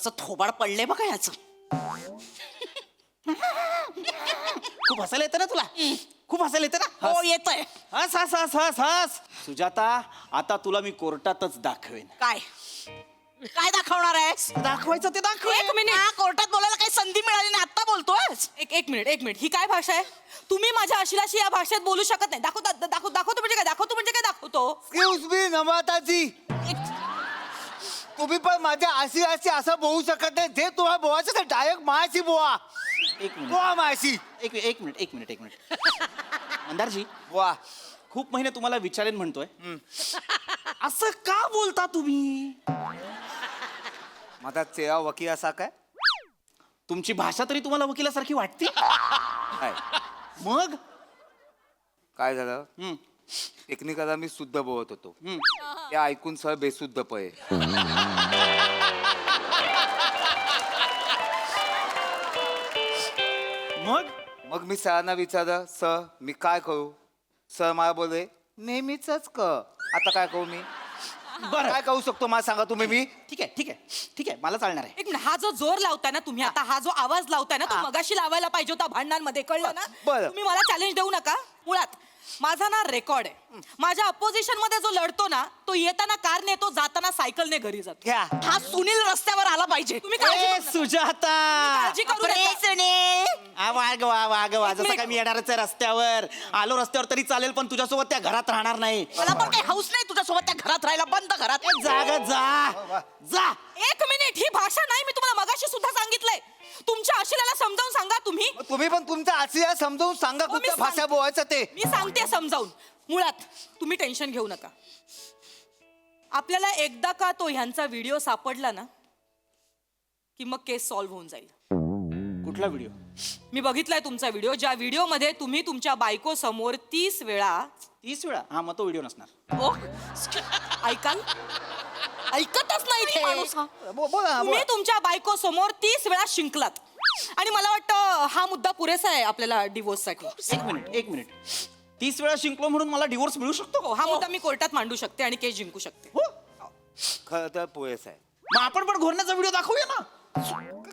कसं थोबाड पडले बघा याचं. खूप हसायला येतं ना तुला? खूप हसायला येतं ना? हो येतंय. हस हस हस हस हस. सुजाता, आता तुला मी कोर्टातच दाखवेन. काय काय दाखवणार आहेस? दाखवायचं ते दाखव. एक मिनिट. कोर्टात बोलायला काही संधी मिळाली नाही, आता बोलतोय. एक मिनिट ही काय भाषा आहे? तुम्ही माझ्या आशिलाशी या भाषेत बोलू शकत नाही. दाखवतो म्हणजे काय? दाखवतो एक्सक्यूज मी नम्रताजी, तुम्ही पण माझ्या अशी असं बोलू शकत नाही. जे तुम्हाला बोलायचं ते डायरेक्ट मायाशी बोला. एक मिनिट बोला मायाशी. एक मिनिट मंदारजी, वा, खूप महिने तुम्हाला विचारेन म्हणतोय. असं का बोलता तुम्ही? माझा चेहरा वकील असा काय? तुमची भाषा तरी तुम्हाला वकिलासारखी वाटते? काय मग काय झालं? हम्म, टेक्निकला मी शुद्ध बोलत होतो, हम्म. ते ऐकून सर बेशुद्ध पळे. मग मी सरांना विचारलं, सर मी काय करू? सर मला बोलले नेहमीच कर. आता काय करू मी? बरं, काय करू शकतो मला सांगा तुम्ही. मी ठीक आहे, मला चालणार आहे. एक मिनिट, हा जो जोर लावताय ना तुम्ही आता, हा जो आवाज लावताय ना, तो मगाशी लावायला पाहिजे होता भांडणांमध्ये, कळलं ना? बरं. तुम्ही मला चॅलेंज देऊ नका. मुळात माझा ना रेकॉर्ड आहे. माझ्या अपोजिशन मध्ये जो लढतो ना, तो येताना कारने, तो जाताना सायकलने घरी जातो. घ्या. हा सुनील रस्त्यावर आला पाहिजे. तुम्ही काळजी ए, करू नका. सुजाता, काळजी करू नका. वागवा जसं काय मी येणारच आहे रस्त्यावर. आलो रस्त्यावर तरी चालेल, पण तुझ्यासोबत त्या घरात राहणार नाही. मला पण काही हौस नाही तुझ्यासोबत त्या घरात राहायला. बंद घरात. जा. एक मिनिट, ही भाषा नाही. मी तुम्हाला मगाशी सुद्धा सांगितलंय. तुमच्या आशिलाला समजावून सांगा तुम्ही. तुम्ही पण तुमच्या आशिया समजावून सांगा हो, मी कुठल्या भाषा सांगते. बोलायचं ते. मी सांगते समजावून. मुळात तुम्ही टेन्शन घेऊ नका. आपल्याला एकदा का तो ह्यांचा व्हिडिओ सापडला ना, की मग केस सॉल्व्ह होऊन जाईल. कुठला व्हिडिओ? मी बघितलाय तुमचा व्हिडिओ, ज्या व्हिडिओ मध्ये तुम्ही तुमच्या बायको समोर 30 वेळा 30 वेळा? हा, मग तो व्हिडिओ नसणार. ओ ऐकाल, ऐकतच नाही ते माणूस हा. बोला तुम्ही तुमच्या बायको समोर 30 वेळा शिंकलात. आणि मला वाटतं हा मुद्दा पुरेसा आहे आपल्याला डिवोर्स साठी. एक मिनिट 30 वेळा शिंकलो म्हणून मला डिवोर्स मिळू शकतो? हो, हा मुद्दा मी कोर्टात मांडू शकते आणि केस जिंकू शकते. हो. खरं तर पुरेस आहे. मग आपण पण घोरण्याचा व्हिडिओ दाखवूया ना.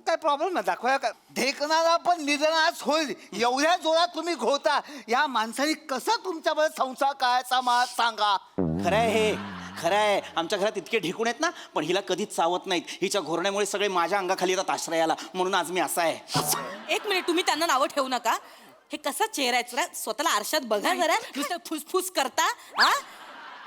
काय प्रॉब्लेम नाही, दाखवाया का? ढेकणारा पण निधनास होईल एवढ्या जोरात तुम्ही घोता. या माणसाने कसं तुमच्याबरोबर संसार करायचा मला सांगा. खरं आहे, आमच्या घरात इतके ढेकून आहेत ना, पण हिला कधीच चावत नाहीत. हिच्या घोरण्यामुळे सगळे माझ्या अंगाखाली येतात आश्रयाला, म्हणून आज मी असा आहे. एक मिनिट, तुम्ही त्यांना नावं ठेवू नका. हे कसा चेहरा आहे जरा स्वतःला आरशात बघा जरा. नुसतं फुसफुस करता हा,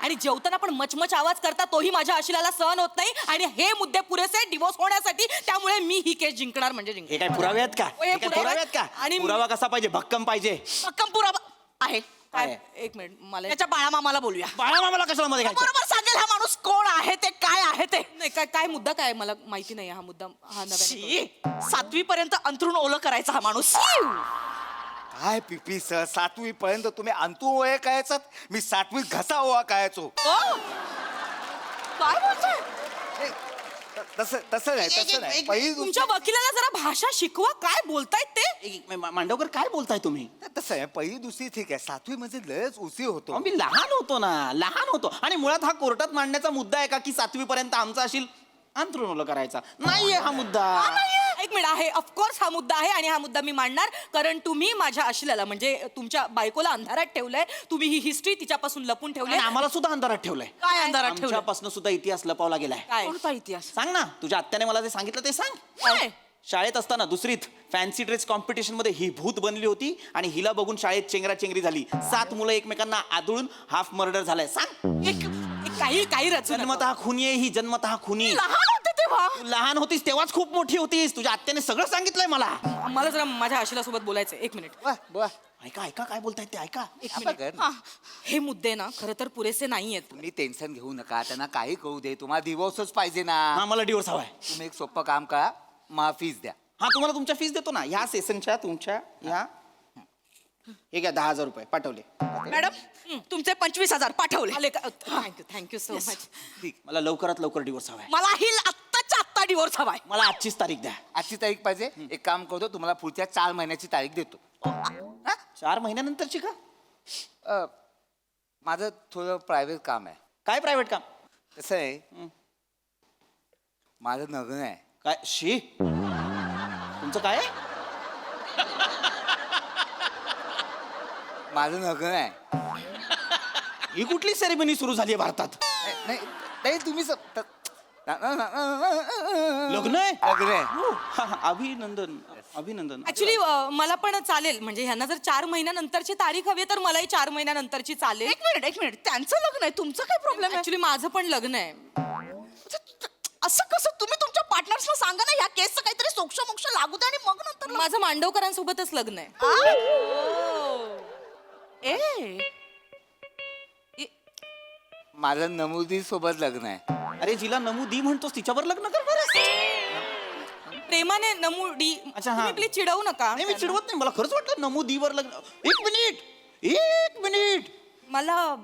आणि जेवताना पण मचमच आवाज करता, तोही माझ्या आशिलाला सहन होत नाही. आणि हे मुद्दे पुरेसे डिवोर्स होण्यासाठी, त्यामुळे मी ही केस जिंकणार म्हणजे हे जिंकणार. काय पुरावे आहेत का? हे हे काय पुरावे आहेत का? आणि पुरावा कसा पाहिजे? भक्कम पाहिजे. भक्कम पुरावा आहे. काय? एक मिनिट, मला त्याच्या बाळामामाला बोलूया. बाळा मामाला कशाला मध्ये घ्यायचं? बरोबर सांगेल हा माणूस कोण आहे ते, काय आहे ते. नाही, काय मुद्दा काय मला माहिती नाही. हा मुद्दा हा नव्याने 7वी पर्यंत अंथरूण ओलं करायचा हा माणूस. काय पिपी सर, 7वी पर्यंत तुम्ही अंतू ओळे करायचात, मी 7वीत घसा ओळा करायचो. काय बोलतोय? तसं नाही. पहिली तुमच्या वकिलाला जरा भाषा शिकवा. काय बोलतायत ते? मांडवकर, काय बोलताय तुम्ही? तसं आहे, पहिली दुसरी ठीक आहे, 7वी म्हणजे लयच उशीर होतो. मी लहान होतो आणि मुळात हा कोर्टात मांडण्याचा मुद्दा आहे का की 7वी पर्यंत आमचा असेल अंथरूण ओलं करायचा? नाहीये हा मुद्दा. एक मिनिट आहे, ऑफकोर्स हा मुद्दा आहे आणि हा मुद्दा मी मांडणार. कारण तुम्ही माझ्या आशिलाला म्हणजे तुमच्या बायकोला अंधारात ठेवलंय. तुम्ही ही हिस्ट्री तिच्यापासून लपून ठेवली. आणि आम्हाला सुद्धा अंधारात ठेवलंय. काय अंधारात ठेवलं? आमच्यापासून सुद्धा इतिहास लपवला गेलाय. काय? कोणता इतिहास? सांग ना, तुझ्या आत्याने मला जे सांगितलं ते सांग. काय? शाळेत असताना दुसरीत फॅन्सी ड्रेस कॉम्पिटिशन मध्ये ही भूत बनली होती आणि हिला बघून शाळेत चेंगराचेंगरी झाली. 7 मुलं एकमेकांना आदळून हाफ मर्डर झालाय. सांग. काही रचून जन्मतः खुनी आहे ही, जन्मतः खुनी. लहान होते तेव्हा. तू लहान होतीस तेव्हाच खूप मोठी होतीस. तुझ्या आत्याने सगळं सांगितलंय मला. मला जरा माझ्या आशिला सोबत बोलायचं. एक मिनिट. ऐका काय बोलतायत ते ऐका. एक मिनिट. हे मुद्दे ना खरं तर पुरेसे नाहीयेत. तुम्ही टेन्शन घेऊ नका, त्यांना काही करू दे, तुम्हाला डिवोर्सच पाहिजे ना. हा, मला डिवोर्स हवाय. तुम्ही एक सोपं काम करा, मला फीस द्या. हा, तुम्हाला तुमच्या फीस देतो ना ह्या सेशनच्या तुमच्या ह्या. हे घ्या 10,000 रुपये पाठवले. मॅडम तुमचे 25,000 पाठवले. Thank you so much. मला लवकरात लवकर डिवोर्स हवाय. मलाही आत्ताच्या आत्ता डिवोर्स हवाय. मला आजचीच तारीख द्या. आजची तारीख पाहिजे. एक काम करतो, तुम्हाला पुढच्या 4 महिन्याची तारीख देतो. 4 महिन्यानंतरची का? माझं थोडं प्रायव्हेट काम आहे. काय प्रायव्हेट काम? कसं आहे, माझं लग्न आहे. काय शी तुमचं काय आहे? माझं लग्न आहे. ही कुठली सेरेमनी सुरू झाली आहे भारतात? नाही नाही, तुम्ही लग्न आहे? लग्न आहे. हो. हा, हा, अभिनंदन अभिनंदन. ऍक्च्युली मला पण चालेल, म्हणजे ह्यांना जर 4 महिन्यानंतरची तारीख हवी तर मलाही 4 महिन्यानंतरची चालेल. एक मिनिट त्यांचं लग्न आहे तुमचं काय प्रॉब्लेम आहे? ऍक्च्युली माझं पण लग्न आहे. असं कसं? तुम्ही तुमच्या पार्टनर्सला सांगा ना ह्या केसचं काहीतरी सोक्ष मोक्ष लागू दे आणि मग नंतर माझं मांडवकरांसोबतच लग्न आहे. माझं नमुदी सोबत लग्न आहे. अरे जिला नमूदी म्हणतोस तिच्यावर लग्न करणार आहेस? प्रेमाने नमुडी. अच्छा, हा. तुम्ही प्लीज चिडवू नका. नाही मी चिडवत नाही, मला खरंच वाटलं नमूदीवर लग्न. एक मिनिट मला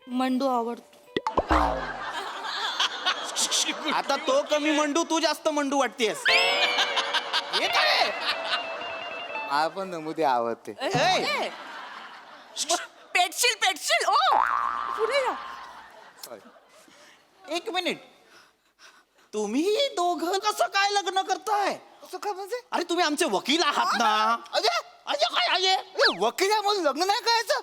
मंडू आवडतो. आता तो कमी मंडू, तू जास्त मंडू वाटतेस. हे काय? मला पण नमुदी आवडते. ए, पेटशील ओ पुढे या. एक मिनिट, तुम्ही दोघं कसं काय लग्न करताय? असं का म्हणजे? अरे तुम्ही आमचे वकील आहात ना? अरे अरे काय आहे? वकील आहे म्हणून लग्न नाही करायचं?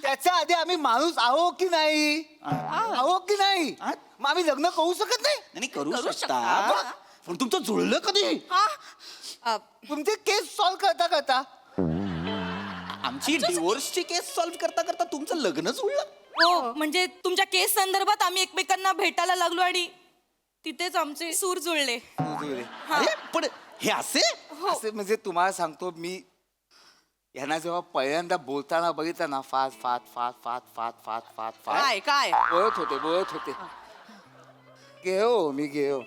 त्याच्या आधी आम्ही माणूस आहो की नाही? आहो की नाही? हा? मग आम्ही लग्न करू शकत नाही? नाही करू करू शकता, शकता. पण तुमचं जुळलं कधी? तुमचे केस सॉल्व्ह करता करता. आमची डिवोर्सची केस सॉल्व्ह करता करता तुमचं लग्न जुळलं? हो, म्हणजे तुमच्या केस संदर्भात आम्ही एकमेकांना भेटायला लागलो आणि तिथेच आमचे सूर जुळले. अरे पण हे असे? असे म्हणजे तुम्हाला सांगतो मी, यांना जेव्हा पहिल्यांदा बोलताना बघितलं ना, fast fast fast fast fast fast fast fast काय बोलत होते. मी घेऊ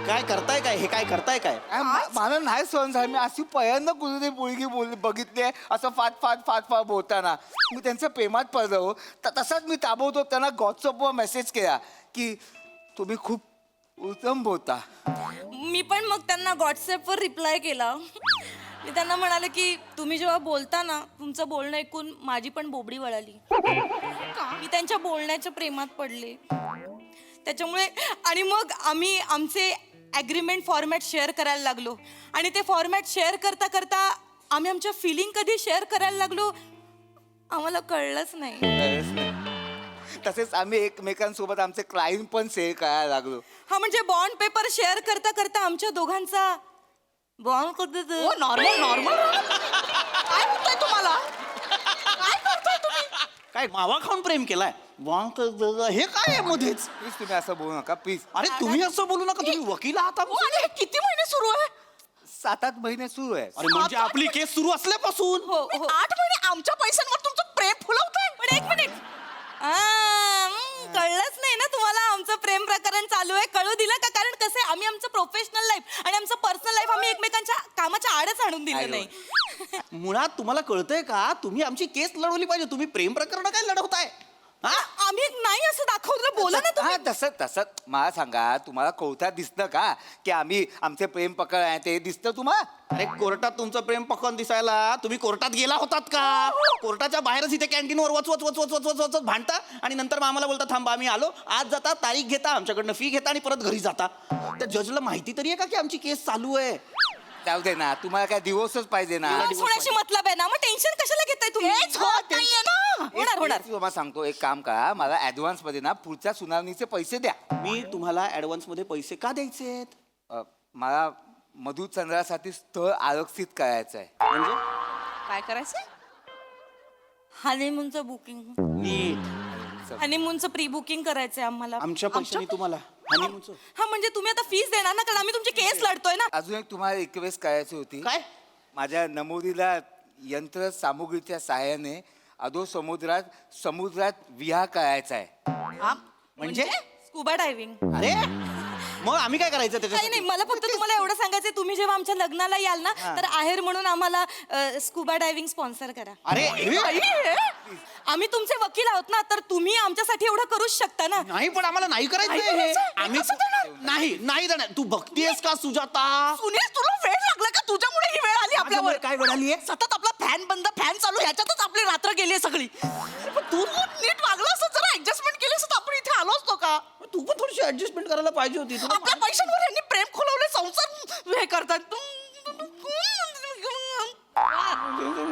काय करताय काय? हे काय करताय काय? मला नाही सहन झालं. मी अशी पहिल्यांदा कुठे मुलगी बघितली आहे असं फाट फाट फाट फाट बोलताना. मी त्यांच्या प्रेमात पडलो हो. तसाच मी ताबडतोब त्यांना व्हॉट्सअपवर मेसेज केला की तुम्ही खूप उत्तम बोलता. मी पण मग त्यांना व्हॉट्सअपवर रिप्लाय केला. मी त्यांना म्हणाले की तुम्ही जेव्हा बोलता ना, तुमचं बोलणं ऐकून माझी पण बोबडी वळाली. मी त्यांच्या बोलण्याच्या प्रेमात पडले त्याच्यामुळे. आणि मग आम्ही आमचे ॲग्रीमेंट फॉर्मॅट शेअर करायला लागलो आणि ते फॉर्मॅट शेअर करता करता आम्ही आमच्या फिलिंग कधी शेअर करायला लागलो आम्हाला कळलंच नाही. तसेच आम्ही एकमेकांसोबत आमचे क्लाइंट पण शेअर करायला लागलो. हा, म्हणजे बॉन्ड पेपर शेअर करता करता आमच्या दोघांचा बॉन्ड ओ नॉर्मल काय होतंय तुम्हाला? काय करताय तुम्ही? काय मावा खाऊन प्रेम केलाय? हे काय आहे मध्येच? प्लीज तुम्ही असं बोलू नका प्लीज. अरे तुम्ही असं बोलू नका, तुम्ही वकील आहात. ओ, आणि हे किती महिने सुरू आहे? 7-8 महिने सुरू आहे. अरे म्हणजे आपली केस सुरू असल्यापासून? हो 8 महिने आमच्या पैशांवर तुमचं प्रेम फुलवतंय. पण एक मिनिट, कळलंच नाही ना तुम्हाला आमचं प्रेम प्रकरण चालू आहे? कळू दिलं का? कारण कसं आहे, आम्ही आमचं प्रोफेशनल लाईफ आणि आमचं पर्सनल लाईफ आम्ही एकमेकांच्या कामाच्या आडच आणून दिलं नाही. मुळात तुम्हाला कळतंय का? तुम्ही आमची केस लढवली पाहिजे. तुम्ही प्रेम प्रकरण काय लढवताय? आम्ही नाही असं दाखवलं. बोला ना तुम्ही. हा तसं मला सांगा, तुम्हाला कोर्टात दिसतं का की आम्ही आमचे प्रेम प्रकरण आहे ते दिसतं तुम्हाला? अरे कोर्टात तुमचं प्रेम प्रकरण दिसायला तुम्ही कोर्टात गेला होतात का? कोर्टाच्या बाहेरच इथे कॅन्टीनवर वच भांडता आणि नंतर मग आम्हाला बोलता थांबा आम्ही आलो. आज जाता, तारीख घेता, आमच्याकडनं फी घेता आणि परत घरी जाता. त्या जजला माहिती तरी आहे का की आमची केस चालू आहे? जाऊ दे ना, तुम्हाला काय दिवसच पाहिजे ना. दिवस होण्याशी मतलब आहे ना, मग टेन्शन कशाला घेताय तुम्ही? हेच होत नाहीये ना. होणार. तुम्हाला सांगतो, एक काम करा, मला ऍडव्हान्स मध्ये ना पुढच्या सुनावणीचे पैसे द्या. मी तुम्हाला ऍडव्हान्स मध्ये पैसे का द्यायचे? मला मधुचंद्रासाठी स्थळ आरक्षित करायचं आहे. म्हणजे काय करायचंय? हनीमूनचं बुकिंग, नीट हनीमूनचं प्री बुकिंग करायचंय आम्हाला. आमच्या पैशाने तुम्हाला हनीमूनचं? हा, म्हणजे तुम्ही आता फीस देणार ना, कारण आम्ही तुमची केस लढतोय ना. अजून एक तुम्हाला रिक्वेस्ट करायची होती. काय? माझ्या नमुरीला यंत्र सामुग्रीच्या सहाय्याने अधो समुद्रात विहार करायचा आहे. म्हणजे स्कुबा डायव्हिंग. अरे मग आम्ही काय करायचं काही त्याच्यासाठी? नाही, मला फक्त तुम्हाला एवढं सांगायचंय, तुम्ही जेव्हा आमच्या लग्नाला याल ना, तर आहेर म्हणून आम्हाला स्कुबा डायव्हिंग स्पॉन्सर करा. अरे आम्ही तुमचे वकील आहोत ना, तर तुम्ही आमच्यासाठी एवढं करूच शकता ना. नाही, पण आम्हाला नाही करायचंय नाही हे. करायचंय? आम्ही कसं देणार? नाही देणार. तू बघतीयस का सुजाता? सुनील तुला वेळ लागला का? तुझ्यामुळे ही वेळ आली आपल्यावर. माझ्यामुळे काय वेळ आलीये? सतत आपला फॅन बंद, फॅन चालू, ह्याच्यातच आपली रात्र गेली सगळी. पण तू नीट वागला असं, जरा ऍडजस्टमेंट केली असं, आपण इथे आलो असतो का? तू पण थोडी थोडीशी ऍडजस्टमेंट करायला पाहिजे होती तुला. आपल्या पैशांवर यांनी प्रेम खोलवले, संसार हे करतात.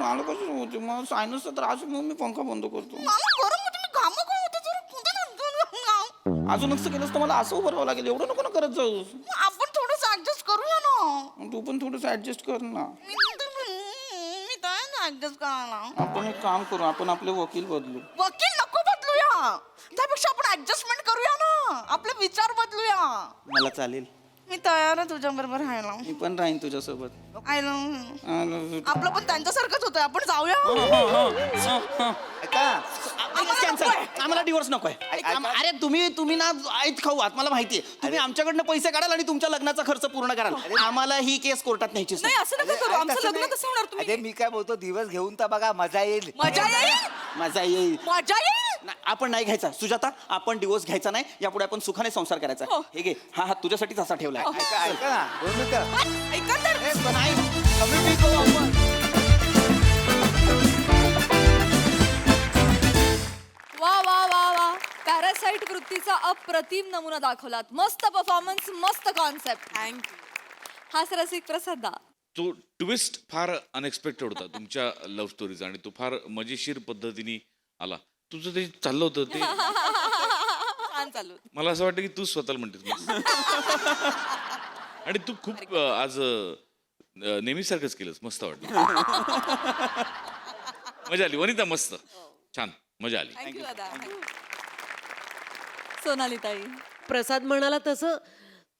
मला कसं होते मग सायनसचा त्रास आहे, मग मी पंखा बंद करतो. मला गरम होते, मी घामं काय होते जरा. अजून असं केलंस तर मला असं उभं राहावं लागेल. एवढं नको ना करत जाऊस. आपण थोडस ऍडजस्ट करूया ना. तू पण थोडंसं ऍडजस्ट कर ना. मी काय ऍडजस्ट करायला. आपण एक काम करू, आपण आपले वकील बदलू. वकील नको बदलूया, त्यापेक्षा आपण ऍडजस्टमेंट करूया ना, आपले विचार बदलूया. मला चालेल, मी तयार आहे तुझ्या बरोबर राहायला. मी पण राहीन तुझ्यासोबत. I love you. आपलं पण त्यांच्यासारखंच होतंय, आपण जाऊया. ऐका कॅन्सल, आम्हाला डिवोर्स नकोय. अरे तुम्ही ना ऐत खाऊ आहात, मला माहितीये. तुम्ही आमच्याकडनं पैसे काढाल आणि तुमच्या लग्नाचा खर्च पूर्ण कराल. आम्हाला ही केस कोर्टात न्यायची नाही असं नका करू, आमचं लग्न कसं होणार अरे तुम्ही? मी काय बोलतो, दिवस घेऊन तर बघा, मजा येईल. मजा येईल, मजा येईल. मजा येईल. आपण नाही घ्यायचा सुजाता, आपण डिवोर्स घ्यायचा नाही. यापुढे आपण सुखाने संसार करायचा. हो. हे घे, हा हात तुझ्यासाठीच असा ठेवलाय. ऐका ऐका ना, 2 मिनिटं. ऐका तर. नाही, कमी फी करू आपण. वा वा वा वा, पॅरासाइट वृत्तीचा अप्रतिम नमुना दाखवलात. मस्त परफॉर्मन्स, मस्त कॉन्सेप्ट. थँक्यू. हाच रसिक प्रसाद दा. तो ट्विस्ट फार अनएक्सपेक्टेड होता तुमच्या लव्ह स्टोरीचा आणि तो फार मजेशीर पद्धतीने आला. तुझं ते चाललं होतं ते छान चालू. मला असं वाटतं की तू स्वतःला म्हणतेस मस्त. आणि तू खूप आज नेहमीसारखंच केलंस, मस्त वाटलं. मजा आली वनिता, मस्त छान मजा आली. थँक्यू दादा. सोनाली ताई. प्रसाद म्हणाला तसं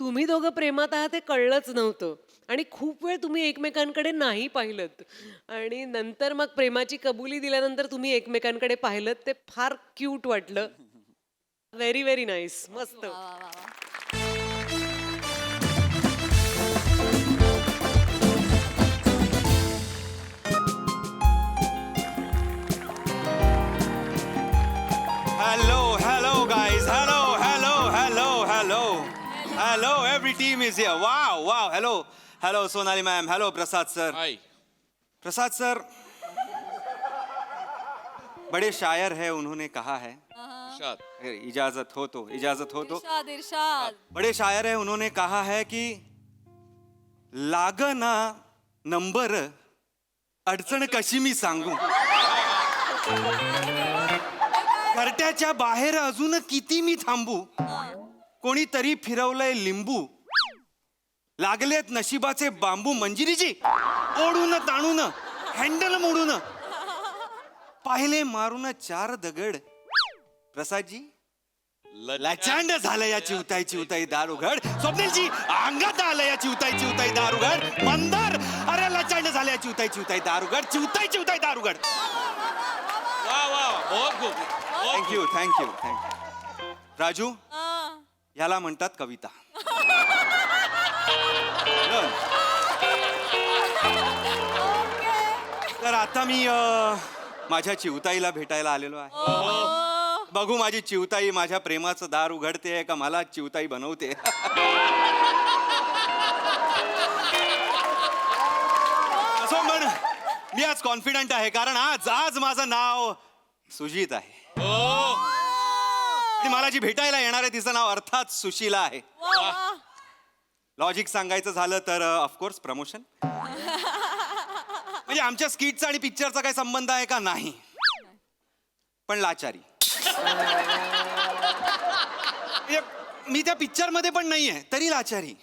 तुम्ही दोघं प्रेमात आहात हे कळलंच नव्हतं आणि खूप वेळ तुम्ही एकमेकांकडे नाही पाहिलत आणि नंतर मग प्रेमाची कबुली दिल्यानंतर तुम्ही एकमेकांकडे पाहिलत, ते फार क्यूट वाटलं. व्हेरी व्हेरी नाईस, मस्त. Hello, guys. Hello, every team is here. Wow. Hello, Sonali ma'am. Hello, Prasad sir. High. Prasad sir बड़े शायर है, उन्होंने कहा है, शाद. अगर इजाजत हो तो इरशाद इरशाद. बड़े शायर है, उन्होंने कहा है कि लागना नंबर अडचण कशी मी सांगू, घरट्याच्या बाहेर अजून किती मी थांबू, कोणीतरी फिरवलंय लिंबू, लागलेत नशिबाचे बांबू, मंजिरीजी ओढून ताणून हँडल मोडून, पाहिले मारून 4 दगड, प्रसादजी लाचांड झालं या चिवताई दारुगड, स्वप्नीलजी अंगात आलं या चिवताई दारुगड, मंदार अरे लाचांड झालं या चिवताई दारुगड, चिवताई दारुगड. वा बहुत खूप. थँक्यू. राजू, याला म्हणतात कविता. तर आता मी माझ्या चिवताईला भेटायला आलेलो आहे. बघू माझी चिवताई माझ्या प्रेमाचं दार उघडते का मला चिवताई बनवते. असं म्हण, मी आज कॉन्फिडंट आहे कारण आज माझं नाव सुजित आहे आणि मला जी भेटायला येणार आहे तिचं नाव अर्थात सुशीला आहे. लॉजिक सांगायचं झालं तर ऑफकोर्स प्रमोशन. म्हणजे आमच्या स्किटचा आणि पिक्चरचा काही संबंध आहे का? नाही, पण लाचारी. म्हणजे मी त्या पिक्चर मध्ये पण नाहीये तरी लाचारी.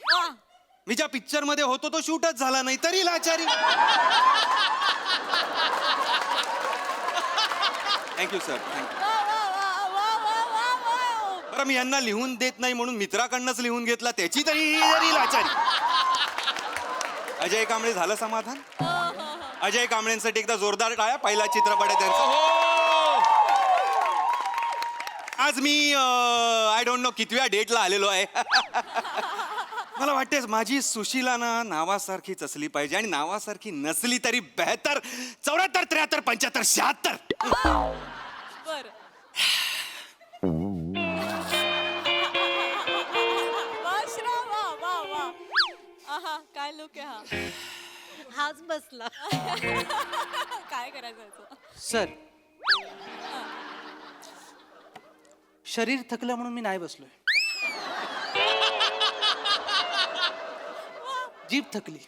मी ज्या पिक्चर मध्ये होतो तो शूटच झाला नाही तरी लाचारी. Thank you sir, thank you. बरं, मी यांना लिहून देत नाही म्हणून मित्राकडनंच लिहून घेतला, त्याची तरी लाचारी. अजय कांबळे, झालं समाधान? अजय कांबळेंसाठी एकदा जोरदार टाळ्या. पहिला चित्रपट आहे त्यांचा. आज मी आय डोंट नो कितव्या डेटला आलेलो आहे. मला वाटते माझी सुशीला ना नावासारखीच असली पाहिजे आणि नावासारखी नसली तरी बेहतर. 74, 73, 75, 76. बर. वा. आहा, काय लुक आहे हा. हाच बसला. काय करायचं याचं? सर, शरीर थकलं म्हणून मी नाही बसलोय. जीभ थकली.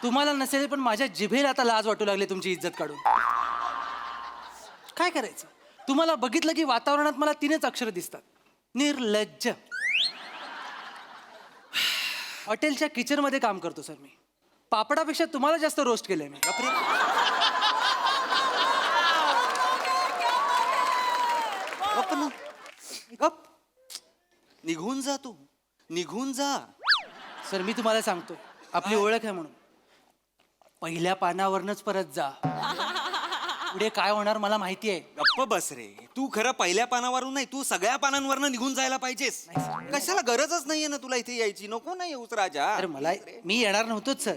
तुम्हाला नसेल पण माझ्या जिभेला आता लाज वाटू लागली तुमची इज्जत काढून. काय करायचं? तुम्हाला बघितलं की वातावरणात मला 3च अक्षरं दिसतात. निर्लज्ज. हॉटेलच्या किचनमध्ये काम करतो सर मी. पापडापेक्षा तुम्हाला जास्त रोस्ट केलंय मी. गप्प ना. गप्प. निघून जा तू, निघून जा. सर मी तुम्हाला सांगतो आपली ओळख आहे म्हणून पहिल्या पानावरनच परत जा. पुढे काय होणार मला माहिती आहे. गप्प बस रे. तू खरं पहिल्या पानावरून नाही, तू सगळ्या पानांवरनं निघून जायला पाहिजेस. कशाला गरजच नाहीये ना तुला इथे यायची. नको ना येऊस राजा. अरे मला मी येणार नव्हतोच सर,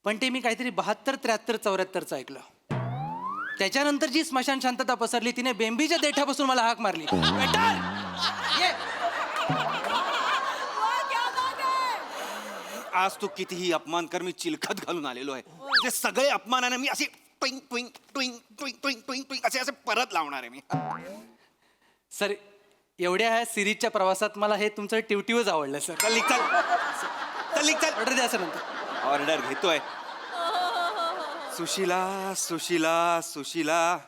पण ते मी काहीतरी 72, 73, 74चं ऐकलं. त्याच्यानंतर जी स्मशान शांतता पसरली तिने बेंबीच्या देठापासून मला हाक मारली. ये. आज तू कितीही अपमान कर, मी चिलखत घालून आलेलो आहे. ते सगळे अपमानाने मी असे ट्विंग ट्विंग ट्विंग ट्विंग ट्विंग ट्विंग ट्विंग असे असे परत लावणार आहे मी. सर एवढ्या ह्या सिरीजच्या प्रवासात मला हे तुमचं टिवटिवच आवडलं सर. चल निघ, चल चल निघ, चल. ऑर्डर द्या सर नंतर. ऑर्डर घेतोय. सुशीला सुशीला सुशीला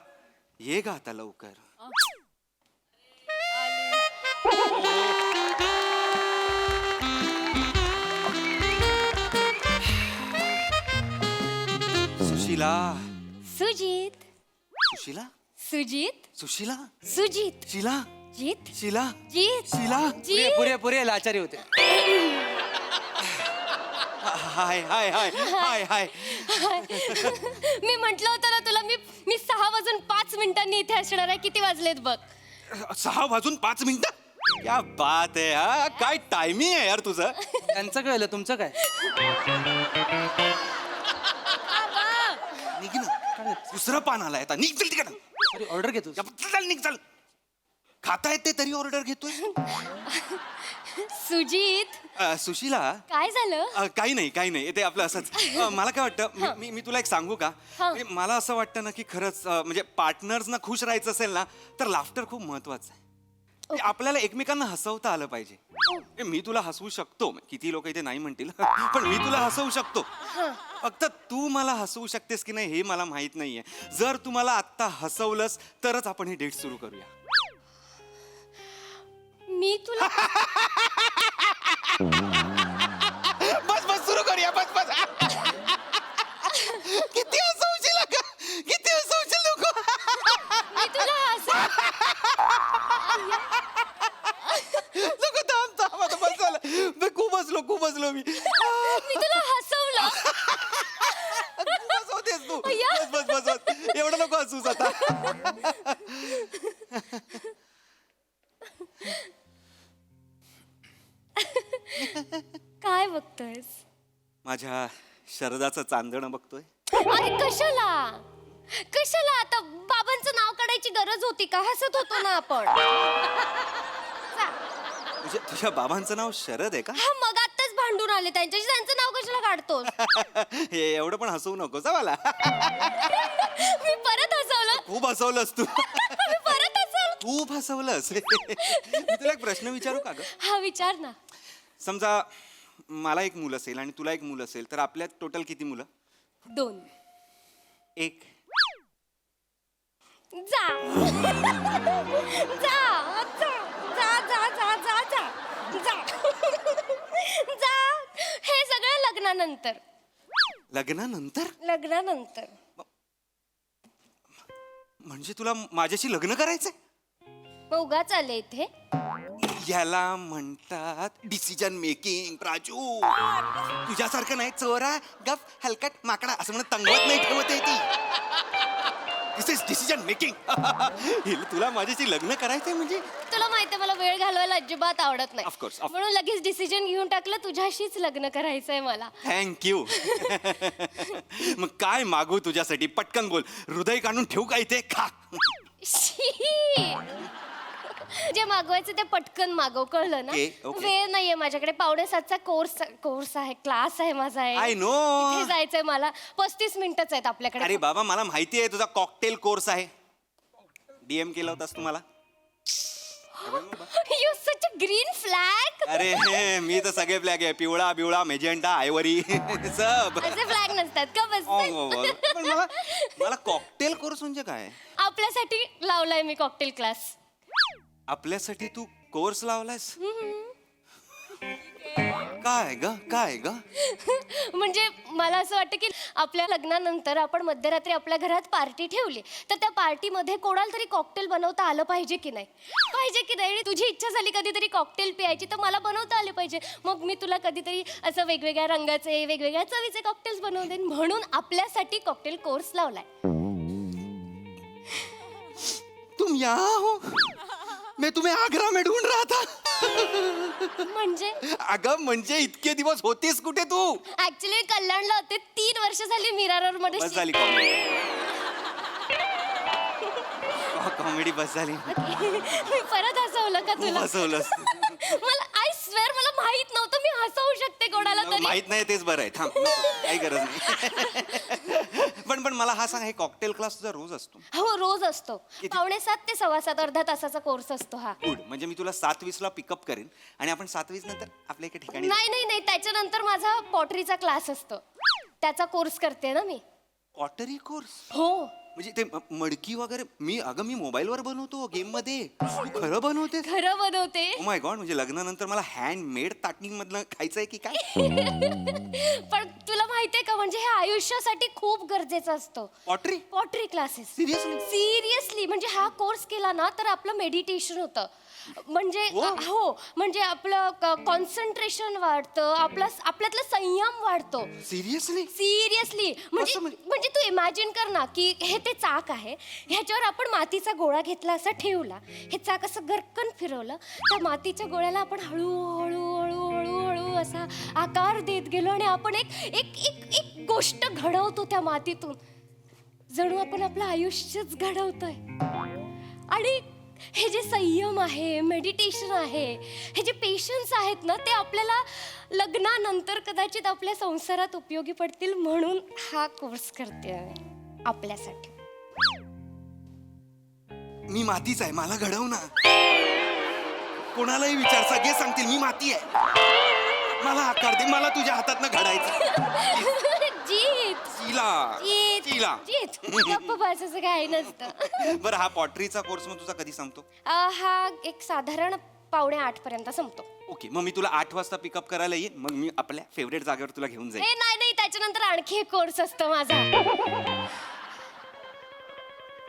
ये ग आता लवकर. सुशीला सुजीत सुशीला सुजीत सुशीला सुजीत शीला जीत शीला जीत शीला. जीत पुरे पुरे लाचारी होते. हाय हाय हाय हाय हाय. मी म्हंटल होतं ना तुला, मी 6 वाजून 5 मिनिटांनी इथे असणार आहे. किती वाजलेत बघ? 6 वाजून 5 मिनिटं. क्या बात आहे. हा काय टायमिंग आहे यार तुझं. त्यांचं कळलं तुमचं काय. निघ ना. दुसरं पान आलाय आता. निघ चल तिकडं. ऑर्डर घेतो. चल निघ चल. खाता येते तरी ऑर्डर घेतोय. सुजीत सुशीला काय झालं? काही नाही काही नाही. ते आपलं असंच. मला काय वाटतं, मी तुला एक सांगू का. हा. म्हणजे मला असं वाटतं ना की खरंच म्हणजे पार्टनर्सना खुश राहायचं असेल ना तर लाफ्टर खूप महत्वाचं आहे. म्हणजे आपल्याला एकमेकांना हसवता आलं पाहिजे. मी तुला हसवू शकतो, किती लोक इथे नाही म्हणतील पण मी तुला हसवू शकतो. फक्त तू मला हसवू शकतेस की नाही हे मला माहित नाहीये. जर तू मला आत्ता हसवलंस तरच आपण ही डेट सुरू करूया. मी तुला बस बस सुरू करूया. बस बस. किती हसवशील का, किती हसवशील नको. मी तुला नको थांब थांब आता. बस झालं. मी खूप हसलो मी. मी तुला हसवलं. खूप हसवतेस तू. अय्या. बस बस बस बस. एवढं नको हसूस आता. काय बघतोयस? माझ्या शरदाचं चांदणं बघतोय. अरे कशाला कशाला? आता बाबांचं नाव काढायची गरज होती का? हसत होतो ना आपण. म्हणजे तुझ्या बाबांचं नाव शरद आहे का? हा मग आत्ताच भांडून आले त्यांच्याशी. त्यांचं नाव कशाला काढतोस? हे एवढं पण हसवू नकोस हा मला. मी परत हसवलं. खूप हसवलंस तू. मी परत हसवलं. खूप हसवलंस. मी तुला एक प्रश्न विचारू का ग? हा विचार ना. समजा मला एक मूल असेल आणि तुला एक मूल असेल तर आपल्यात टोटल किती मुलं? 2. 1. जा जा जा जा जा जा जा जा जा जा. हे सगळं लग्नानंतर. लग्नानंतर? लग्नानंतर. म्हणजे तुला माझ्याशी लग्न करायचंय? मग उगाच आले इथे. याला म्हणतात डिसिजन मेकिंग. प्राजू तुझ्यासारखं नाही. चोरा गप हलकट माकडा असं म्हणत तंगवत नाही ठेवत आहे ती. दिस इज डिसिजन मेकिंग. तुला माझ्याशी लग्न करायचंय म्हणजे? तुला माहिती मला वेळ घालवायला अजिबात आवडत नाही. Of course, of- म्हणून लगेच डिसिजन घेऊन टाकलं. तुझ्याशीच लग्न करायचंय मला. थँक्यू. मग काय मागू तुझ्यासाठी? पटकन बोल. हृदय काढून ठेवू का इथे? खा. शी. जे मागवायचं ते पटकन मागव, कळलं ना? Okay, okay. वेळ नाहीये माझ्याकडे. 6:45चा कोर्स आहे, क्लास आहे माझा. I know. इथे जायचंय मला. 35 मिनिटच आहेत आपल्याकडे. अरे बाबा मला माहिती आहे तुझा कॉकटेल कोर्स आहे. DM केला होतास तुम्हाला. You're such such a green flag. अरे मी तर सगळे फ्लॅग आहे, पिवळा बिवळा मेजेंटा आयवरी सब. असे फ्लॅग नसतात का बस. पण मला कॉकटेल कोर्स म्हणजे काय? आपल्यासाठी लावलाय मी कॉकटेल क्लास. आपल्यासाठी तू कोर्स लावलायस? काय ग? म्हणजे मला असं वाटतं की आपल्या लग्नानंतर आपण मध्यरात्री आपल्या घरात पार्टी ठेवली तर त्या पार्टीमध्ये कोणाला तरी कॉकटेल बनवता आलं पाहिजे की नाही. आणि तुझी इच्छा झाली कधीतरी कॉकटेल प्यायची तर मला बनवता आले पाहिजे. मग मी तुला कधीतरी असं वेगवेगळ्या रंगाचे वेगवेगळ्या चवीचे कॉकटेल्स बनवून देईन. म्हणून आपल्यासाठी कॉकटेल कोर्स लावलाय. तुम यहाँ हो? मैं तुम्हें आगरा में ढूंढ रहा था. म्हणजे अगं म्हणजे इतके दिवस होतीस कुठे तू? ऍक्च्युली कल्याणला होते 3 वर्ष झाली मीरा रोड मध्ये. बस झाली कॉमेडी बस झाली. परत हसवलं का तुला? हसवलंस. मला आय स्वेअर मला माहित नव्हतं मी हसवू शकते कोणाला तरी. माहित नाही तेच बरं आहे. थांब काही गरज नाही. पण मला हा सांग, हे कॉकटेल क्लास तुझा रोज असतो? हो रोज असतो. 6:45 ते 7:15 अर्धा तासाचा कोर्स असतो हा. गुड. म्हणजे मी तुला 7:20 ला पिकअप करेन आणि आपण 7:20 नंतर आपल्या एका ठिकाणी. नाही त्याच्यानंतर माझा पॉटरीचा क्लास असतो. त्याचा कोर्स करते ना मी. Pottery course? हो. म्हणजे ते मडकी वगैरे मी मोबाईलवर बनवतो गेम मध्ये. तू खरं बनवते? खरं बनवते. Oh my God. म्हणजे लग्नानंतर मला हँडमेड ताटणी मधलं खायचंय की काय? पण तुला माहितीये का म्हणजे हे आयुष्यासाठी खूप गरजेचं असतं. Pottery classes. सिरियसली म्हणजे हा कोर्स केला ना तर आपलं मेडिटेशन होतं. म्हणजे हो म्हणजे आपलं कॉन्सन्ट्रेशन वाढतं. आपल्यातलं संयम वाढतो. सिरियसली म्हणजे तू इमॅजिन कर ना की हे ते चाक आहे. ह्याच्यावर आपण मातीचा गोळा घेतला असा ठेवला. हे चाक असं गरकन फिरवलं त्या मातीच्या गोळ्याला आपण हळूहळू असा आकार देत गेलो आणि आपण एक गोष्ट घडवतो त्या मातीतून. जणू आपण आपलं आयुष्यच घडवतोय. आणि हे जे संयम आहे मेडिटेशन आहे हे जे पेशन्स आहेत ना ते आपल्याला लग्नानंतर कदाचित आपल्या संसारात उपयोगी पडतील. म्हणून हा कोर्स करते आपल्यासाठी. मी मातीच आहे, मला घडव ना. कोणालाही विचार, सगळे सांगतील मी माती आहे. मला आकार दे, मला तुझ्या हातातनं घडायचं. जीत गप्प बसायचं काही नसतं. बरं हा पॉटरीचा कोर्स मग तुझा कधी संपतो? हा एक साधारण 7:45 पर्यंत संपतो. ओके. मग मी तुला 8 वाजता पिकअप करायला येईन. मग मी आपल्या फेवरेट जागेवर तुला घेऊन जाईन. नाही त्याच्यानंतर आणखी एक कोर्स असतो माझा.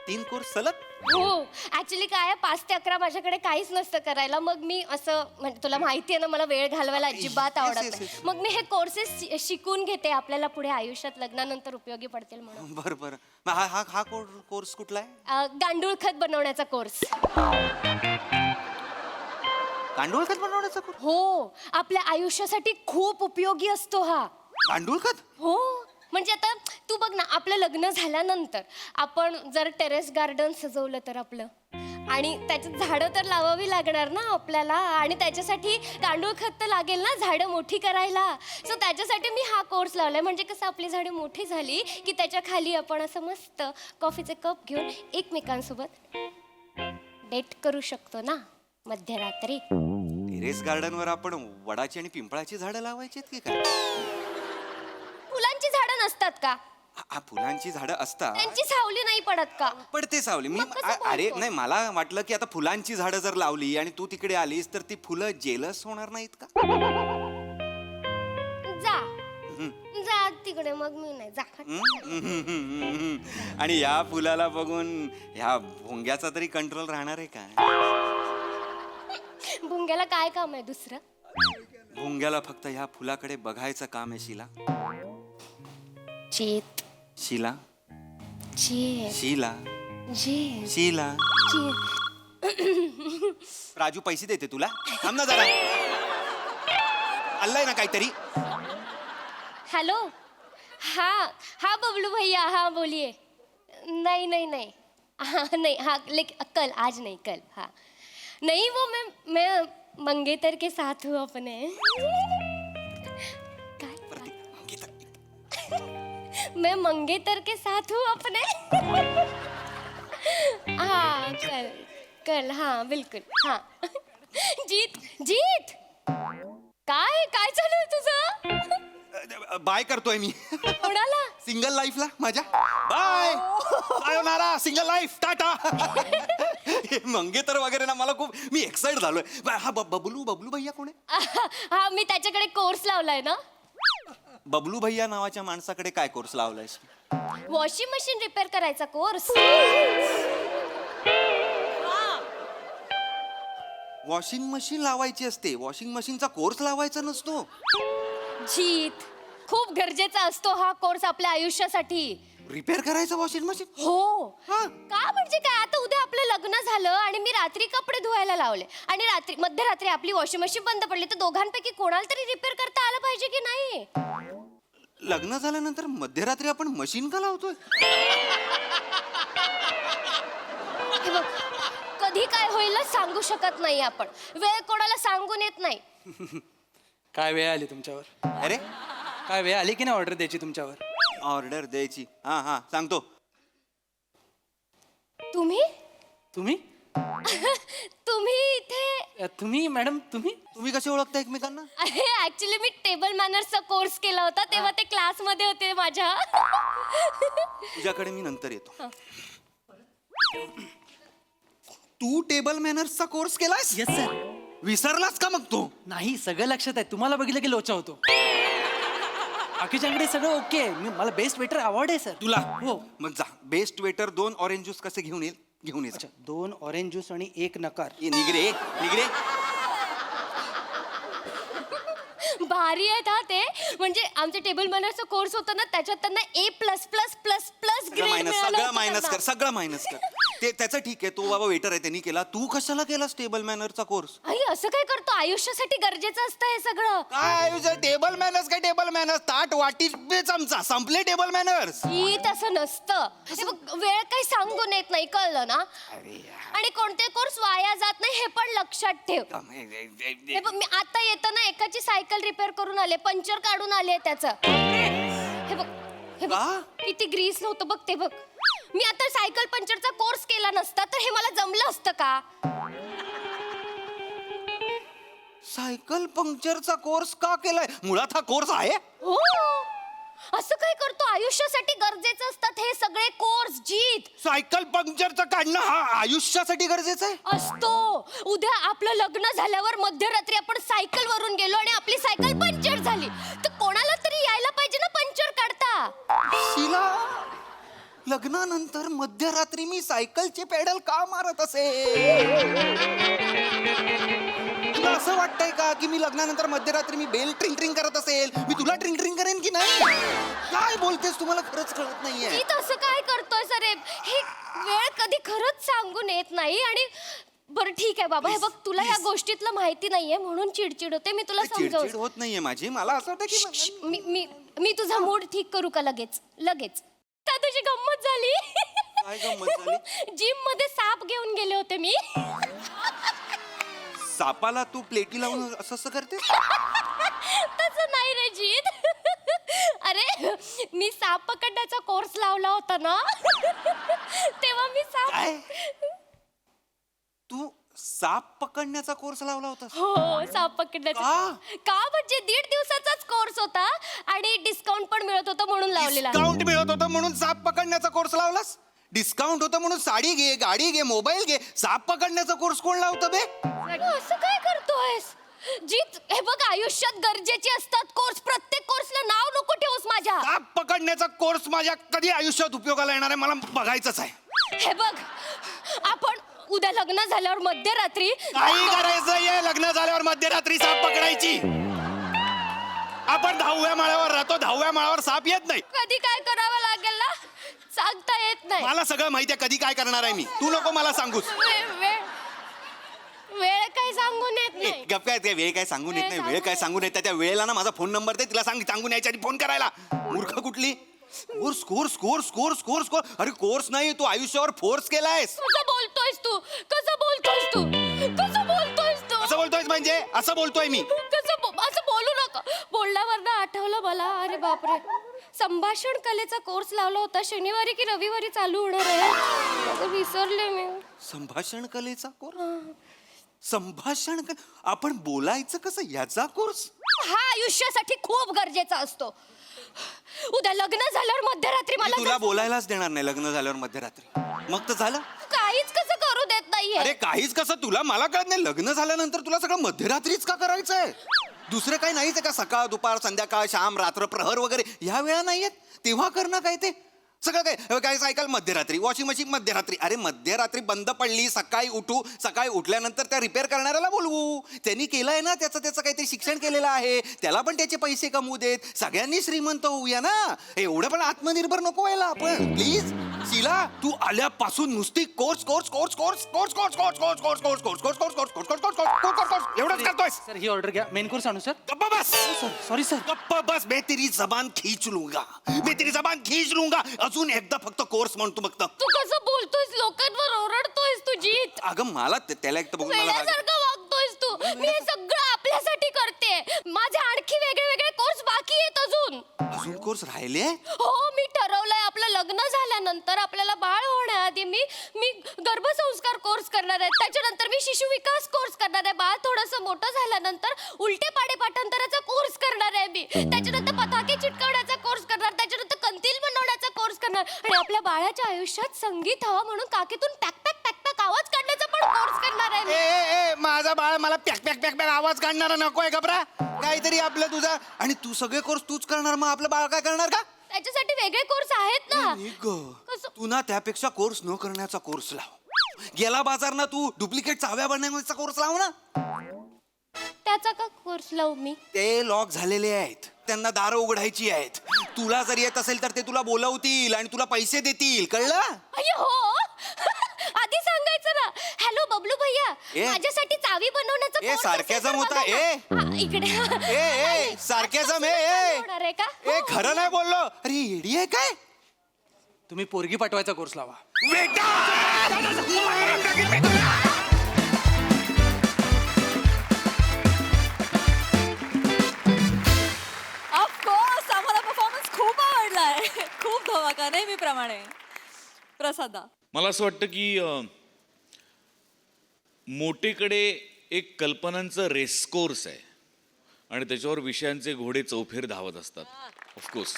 3 कोर्स सलग? हो ऍक्च्युली काय 5 ते 11 माझ्याकडे काहीच नसतं करायला. मग मी असं म्हणजे तुला माहिती आहे ना मला वेळ घालवायला अजिबात आवडत नाही. मग मी हे कोर्सेस शिकून घेते आपल्याला पुढे आयुष्यात लग्नानंतर उपयोगी पडतील म्हणून. बरं. हा कोर्स कुठला आहे? गांडूळ खत बनवण्याचा कोर्स. गांडूळ खत बनवण्याचा कोर्स? हो आपल्या आयुष्यासाठी खूप उपयोगी असतो हा गांडूळ खत. हो म्हणजे आता तू बघ ना आपलं लग्न झाल्यानंतर आपण जर टेरेस गार्डन सजवलं तर आपलं आणि त्याच्यात झाडं तर लावावी लागणार ना आपल्याला. आणि त्याच्यासाठी गांडूळ खत तर लागेल ना झाडं मोठी करायला. सो त्याच्यासाठी मी हा कोर्स लावलाय. म्हणजे कसं आपली झाडं मोठी झाली की त्याच्या खाली आपण असं मस्त कॉफीचे कप घेऊन एकमेकांसोबत डेट करू शकतो ना मध्यरात्री. टेरेस गार्डनवर आपण वडाची आणि पिंपळाची झाडं लावायची की काय? फुलांची झाडं नसतात का? फुलांची झाडं असतात. त्यांची सावली नाही पडत का? पडते सावली. मग कसं बोलतो? अरे नाही मला वाटलं की आता फुलांची झाडं जर लावली आणि तू तिकडे आलीस तर ती फुलं जेलस होणार नाहीत का? जा तिकडे मग मी नाही जा. आणि या फुलाला बघून ह्या भोंग्याचा तरी कंट्रोल राहणार आहे का? भुंग्याला काय काम आहे दुसरं? भोंग्याला फक्त ह्या फुलाकडे बघायचं काम आहे. शीला राजू पैसे देते तुला. थांब ना जरा. आलाय ना काहीतरी. हेलो हा बबलू भैया हाँ बोलिए. नहीं हाँ लेकिन कल आज नहीं कल. हाँ नहीं वो मैं मंगेतर के साथ हूँ अपने. मैं मंगेतर के साथ हूँ अपने. हाँ कल हाँ बिल्कुल हाँ. जीत जीत काय काय चालू आहे तुझं? बाय करतोय मी कोणाला? सिंगल लाईफला माझ्या. Bye sayonara single life tata. हे मंगेतर वगैरे ना मला खूप मी एक्साइट झालोय. हा बबलू बबलू भैया कोण आहे? हा मी त्याच्याकडे कोर्स लावलाय ना. बबलू भैया नावाच्या माणसाकडे काय कोर्स लावलायस? वॉशिंग मशीन रिपेअर करायचा कोर्स. वॉशिंग मशीन लावायची असते, वॉशिंग मशीनचा कोर्स लावायचा नसतो. जीत खूप गरजेचा असतो हा कोर्स आपल्या आयुष्यासाठी. रिपेअर करायचं वॉशिंग मशीन? हो. हा. का म्हणजे काय, आता उद्या आपलं लग्न झालं आणि मी रात्री कपडे धुवायला लावले आणि रात्री मध्यरात्री आपली वॉशिंग मशीन बंद पडली, तर दोघांपैकी कोणाला तरी रिपेअर करता आलं पाहिजे की नाही? लग्न झाल्यानंतर मध्यरात्री आपण मशीन का लावतोय? हे बघ, कधी काय होईल ना सांगू शकत नाही आपण. वेळ कोणाला सांगून येत नाही. काय वेळ आली तुमच्यावर? अरे काय वेळ आली की नाही ऑर्डर द्यायची तुमच्यावर? ऑर्डर द्यायची. हा हा सांगतो. तुम्ही तुम्ही तुम्ही इथे? तुम्ही मॅडम तुम्ही तुम्ही कसे ओळखता एकमेकांना? अरे ऍक्च्युली मी टेबल मॅनर्सचा कोर्स केला होता तेव्हा ते क्लास मध्ये होते माझ्या. तुझ्याकडे मी नंतर येतो. तू टेबल मॅनर्सचा कोर्स केलास? Yes sir. विसरलास का मग तू? नाही सगळं लक्षात आहे. तुम्हाला बघितलं की लोचा होतो. बाकीच्यांकडे सगळं ओके आहे. मला बेस्ट वेटर अवॉर्ड आहे सर. तुला? हो. मग जा बेस्ट वेटर 2 ऑरेंज ज्यूस कसे घेऊन येईल? घेऊन ये. अच्छा 2 ऑरेंज ज्यूस आणि 1 नकार. निगरे निगरे. भारी आहेत हा ते. म्हणजे आमचे टेबल मॅनर्सचा कोर्स होता ना त्याच्यात त्यांना A++++ ग्रेड सगळं मायनस कर, सगळं मायनस कर. ते त्याचं ठीक आहे, तो बाबा वेटर आहे त्यांनी केला. तू कशाला केलास टेबल मॅनरचा कोर्स? आई असं काय करतो? आयुष्यासाठी गरजेचं असतं हे सगळं. काय टेबल मॅनर्स? काय टेबल मॅनर्स? ताट वाटी चमचा संपले टेबल मॅनर्स. ही तसं नसतं. हे बघ, वेळ काही सांगून येत नाही, कळलं ना? आणि कोणते कोर्स वाया जात नाही हे पण लक्षात ठेव. हे बघ, मी आता येताना एकाची सायकल रिपेअर करून आले, पंक्चर काढून आले त्याचं. हे बघ हे बघ किती ग्रीस नव्हतं बघ ते बघ. मी आता सायकल पंक्चरचा कोर्स केला नसता तर हे मला जमलं असतं का? सायकल पंक्चरचा कोर्स का केलाय? मुळात हा कोर्स आहे? हो. असं काय करतो? आयुष्यासाठी गरजेचं असतात हे सगळे कोर्स. जीत सायकल पंक्चरचं काढणं हा आयुष्यासाठी गरजेचं आहे असतो. उद्या आपलं लग्न झाल्यावर मध्यरात्री आपण सायकल वरून गेलो आणि आपली सायकल पंक्चर झाली तर कोणाला तरी यायला पाहिजे ना पंक्चर काढता. शिला, लग्नानंतर मध्यरात्री मी सायकलचे पेडल का मारत असेल? तुला असं वाटतंय का की मी लग्नानंतर मध्यरात्री मी बेल ट्रिंग ट्रिंग करत असेल? मी तुला ट्रिंग ट्रिंग करेन की नाही? काय बोलतेस? तुम्हाला खरंच कळत नाहीये. जीत असं काय करतोय सर? हे वेळ कधी खरंच सांगून येत नाही. आणि बरं ठीक आहे बाबा, हे बघ तुला ह्या गोष्टीतलं माहिती नाहीये म्हणून चिडचिड होते. मी तुला चिडचिड समजावू. होत नाहीये माझी. मला असं वाटतं की मी मी मी तुझा मूड ठीक करू का लगेच? लगेच. त्या तुझी गंमत झाली. काय गंमत झाली? जिम मध्ये साप घेऊन गेले होते मी. सापाला तू प्लेटी लावून असं असं करते? तसं नाही रे जीत. अरे मी साप पकडण्याचा कोर्स लावला होता ना तेव्हा मी साप. काय? तू साप पकडण्याचा कोर्स लावला होता? हो, साप पकडण्याचा. का म्हणजे 1.5 दिवसाचाच कोर्स होता आणि डिस्काउंट पण मिळत होतं म्हणून लावलेला. डिस्काउंट मिळत होतं म्हणून साप पकडण्याचा कोर्स लावलास? डिस्काउंट होतं म्हणून साडी घे, गाडी घे, मोबाईल घे. साप पकडण्याचा कोर्स कोण लावतं बे? असं काय करतोयस जीत? हे बघ, आयुष्यात गरजेचे असतात कोर्स. प्रत्येक कोर्सला नाव नको ठेवूस माझ्या. साप पकडण्याचा कोर्स माझ्या कधी आयुष्यात उपयोगाला येणार आहे मला बघायचंच आहे. हे बघ, आपण उद्या लग्न झाल्यावर मध्यरात्री काही करायचंय? लग्न झाल्यावर मध्यरात्री साप पकडायची? आपण 10व्या माळ्यावर राहतो, 10व्या माळ्यावर साप येत नाही. कधी काय करावं लागेल ना सांगता येत नाही. मला सगळं माहिती आहे कधी काय करणार आहे मी. तू नको मला सांगूस. वेळ काय सांगून येत नाही. गप काय? ते वेळ काय सांगून येत नाही? वेळ काय सांगून येत? त्या वेळेला ना माझा फोन नंबर दे, तिला सांगून यायच्या आधी फोन करायला. मूर्ख कुठली? Course course course course course course. अरे कोर्स नाही, तू आयुष्यावर फोर्स केलायस. कसं बोलतोयस तू? कसं बोलतोयस तू? कसं बोलतोयस तू? असं बोलतोयस म्हणजे? असं बोलतोय मी. असं बोलू नका. बोलल्यावर ना आठवलं मला. अरे बापरे, संभाषण कलेचा कोर्स लावला होता. शनिवारी की रविवारी चालू होणार आहे. विसरले मी. संभाषण कलेचा कोर्स? संभाषण आपण बोलायचं कसं याचा कोर्स? हा आयुष्यासाठी खूप गरजेचा असतो. उद्या लग्न झाल्यावर मध्यरात्री मी मला तुला बोलायलाच देणार नाही लग्न झाल्यावर मध्यरात्री. मग तर झालं. काहीच कसं करू देत नाहीये. अरे काहीच कसं, तुला मला कळत नाही, लग्न झाल्यानंतर तुला सगळं मध्यरात्रीच का करायचंय? दुसरं काही नाहीच आहे का? सकाळ दुपार संध्याकाळ शाम रात्र प्रहर वगैरे ह्या वेळा नाहीयेत, तेव्हा करणं काय ते सगळं काय काय सायकल मध्यरात्री, वॉशिंग मशीन मध्यरात्री. अरे मध्यरात्री बंद पडली, सकाळी उठल्यानंतर त्या रिपेअर करणाऱ्याला बोलवू. त्यांनी केलंय ना, त्याचं काहीतरी शिक्षण केलेलं आहे, त्याला पण त्याचे पैसे कमवू देत. सगळ्यांनी श्रीमंत होऊया ना. एवढं पण आत्मनिर्भर नको व्हायला आपण प्लीज. शीला, तू आल्यापासून नुसती course course course course course course course course course course course course course course course course course course एवढंच करतोय. सर ही ऑर्डर घ्या. मेन कोर्स आणू सर? गप्पा बस. Sorry sir. गप्पा बस. मैं तेरी जबान खींच लूंगा. अजून एकदा फक्त कोर्स म्हणतो फक्त. तू कसं बोलतोयस, लोकांवर ओरडतोयस तुझी. अगं मला त्याला एक तर बघून मला राग- वेड्यासारखं वागतोयस तू. मी हे सगळं आपल्यासाठी करते. माझे आणखी वेगळे वेगळे कोर्स बाकी आहेत अजून कोर्स राहिले. हो, मी ठरवलंय आपलं लग्न झाल्यानंतर आपल्याला बाळ होण्याआधी मी गर्भसंस्कार कोर्स करणार आहे. त्याच्यानंतर मी शिशु विकास कोर्स करणार आहे. बाळ थोडंसं मोठं झाल्यानंतर उलटे पाडे पाठांतराचा कोर्स करणार आहे मी. त्याच्यानंतर पताके चिटकवण्याचा कोर्स करणार. त्याच्यानंतर कंदील बनवण्याचा कोर्स करणार. आणि आपल्या बाळाच्या आयुष्यात संगीत हवा म्हणून काकीतून पॅक पॅक पॅक पॅक आवाज काढण्याचा पण कोर्स करणार आहे मी. ए माझा बाळ मला पॅक पॅक पॅक पॅक आवाज काढणारा नकोय घबरा. काहीतरी आपलं तुझा. आणि तू सगळे कोर्स तूच करणार, मग आपलं बाळ काय करणार का? त्याच्यासाठी वेगळे कोर्स आहेत ना. कसं? तू ना त्यापेक्षा कोर्स न करण्याचा कोर्स लाव. गेला बाजार ना, तू डुप्लिकेट चाव्या बनवण्याचा कोर्स लाव ना. त्याचा का कोर्स लावू मी? ते लॉक झालेले आहेत, त्यांना दारं उघडायची आहेत. तुला जर येत असेल तर ते तुला बोलवतील आणि तुला पैसे देतील, कळलं? अय्यो, हो. आधी सांगायचं ना. हॅलो बबलू भैया, ए. माझ्यासाठी चावी बनवण्याचा ए, कोर्स असेल सारख्याजम तर होता, बघा ना. ए. हा, इकडे ए सारख्याजम होणार आहे का? ए खरं नाही बोललो. अरे येडी आहे काय? तुम्ही पोरगी पाठवायचा कोर्स लावा. ऑफकोर्स आम्हाला परफॉर्मन्स खूप आवडलाय. खूप धमाका, नेहमीप्रमाणे. प्रसादा, मला असं वाटतं की मोठेकडे एक कल्पनांचं रेस कोर्स आहे आणि त्याच्यावर विषयांचे घोडे चौफेर धावत असतात ऑफकोर्स.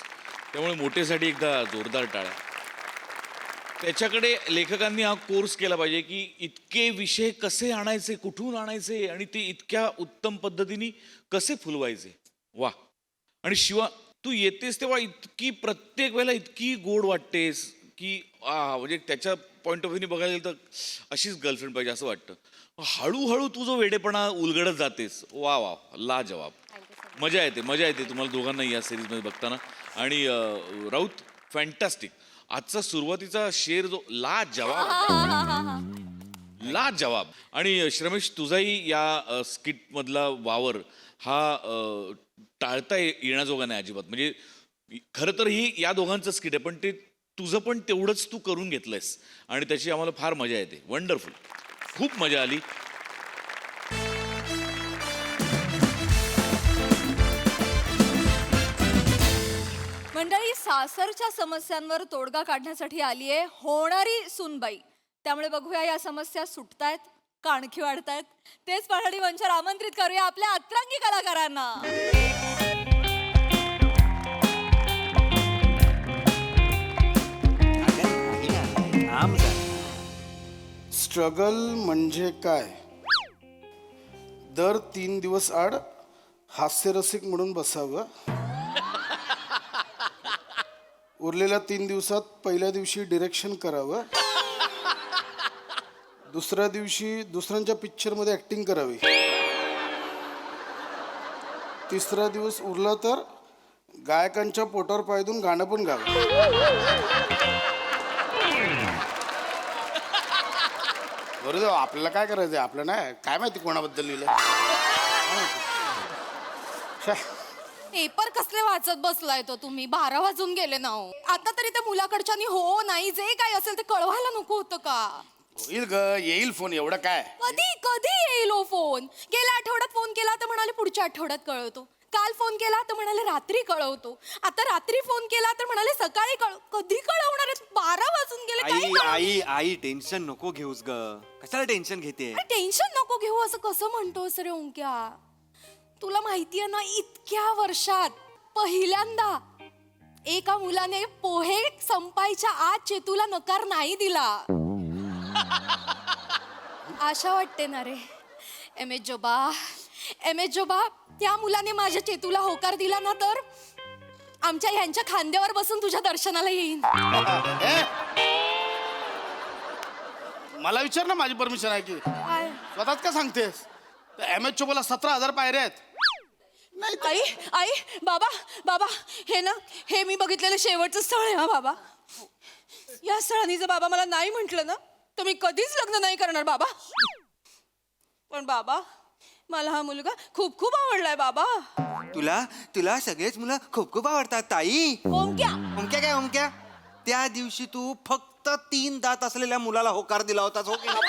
त्यामुळे मोठेसाठी एकदा जोरदार टाळ्या. त्याच्याकडे लेखकांनी हा कोर्स केला पाहिजे की इतके विषय कसे आणायचे, कुठून आणायचे आणि ते इतक्या उत्तम पद्धतीने कसे फुलवायचे. वा. आणि शिवा, तू येतेस तेव्हा इतकी प्रत्येक वेळेला इतकी गोड वाटतेस की म्हणजे त्याच्या पॉईंट ऑफ व्ह्यूने बघायला गेलं तर अशीच गर्लफ्रेंड पाहिजे असं वाटतं. हळूहळू तू जो वेडेपणा उलगडत जातेस, वा वा, ला जवाब. मजा येते तुम्हाला दोघांनाही या सिरीजमध्ये बघताना. आणि राऊत, फॅन्टॅस्टिक. आजचा सुरुवातीचा शेर जो ला जवाब. आणि श्रमेश, तुझाही या स्किटमधला वावर हा टाळता येण्याजोगा नाही अजिबात. म्हणजे खरं तर ही या दोघांचं स्किट आहे, पण ते तुझं पण तेवढंच तू करून घेतलंयस आणि त्याची आम्हाला फार मजा येते. वंडरफुल, खूप मजा आली. मंडळी, सासरच्या समस्यांवर तोडगा काढण्यासाठी आली आहे होणारी सूनबाई. त्यामुळे बघूया या समस्या सुटतायत का आणखी वाढतायत. तेच पाहणी मंचावर आमंत्रित करूया आपल्या अतरंगी कलाकारांना. स्ट्रगल म्हणजे काय? दर 3 दिवस आड हास्यरसिक म्हणून बसावं. उरलेल्या 3 दिवसात पहिल्या दिवशी डिरेक्शन करावं. दुसऱ्या दिवशी दुसऱ्यांच्या पिक्चरमध्ये ॲक्टिंग करावी. तिसरा दिवस उरला तर गायकांच्या पोटावर पाय देऊन गाणं पण गावं. बरोबर, आपल्याला काय करायचं आहे? आपलं नाही काय माहिती कोणाबद्दल लिहिलं. पेपर कसले वाचत बसलाय तो तुम्ही? 12 वाजून गेले ना हो. आता तरी त्या मुलाकडच्यानी हो नाही जे काय असेल ते कळवायला नको होतं का? होईल ग, येईल फोन, एवढं काय. कधी कधी येईल हो फोन? गेल्या आठवड्यात फोन केला तर म्हणाले पुढच्या आठवड्यात कळवतो. काल फोन केला तर म्हणाले रात्री कळवतो. आता रात्री फोन केला तर म्हणाले सकाळी कधी कळवणार आहेत? 12 वाजून गेले. काही आई कळलं आई आई टेन्शन नको घेऊस ग. कशाला टेन्शन घेते? टेन्शन नको घेऊ असं कसं म्हणतोस रे ओंक्या? तुला माहितीये ना, इतक्या वर्षात पहिल्यांदा एका मुलाने पोहे संपायच्या आत चेतूला नकार नाही दिला. आशा वाटते ना रे. एम एच जोबा, त्या मुलाने माझ्या चेतूला होकार दिला ना, तर आमच्या ह्यांच्या खांद्यावर बसून तुझ्या दर्शनाला येईन. मला विचार ना, माझी परमिशन आहे की काय? स्वतःच का सांगतेस? एम एच चोबला 17,000 पायऱ्या आहेत. नाही तर- आई बाबा हे मी बघितलेलं शेवटचं स्थळ आहे हा बाबा. या स्थळाने जर बाबा मला नाही म्हटलं ना, तर मी कधीच लग्न नाही करणार बाबा. पण बाबा, मला हा मुलगा खूप खूप आवडलाय बाबा. तुला सगळेच मुलं खूप खूप आवडतात ताई. ओंक्या ओमक्या त्या दिवशी तू फक्त 3 दात असलेल्या मुलाला होकार दिला होतास, हो की नाही?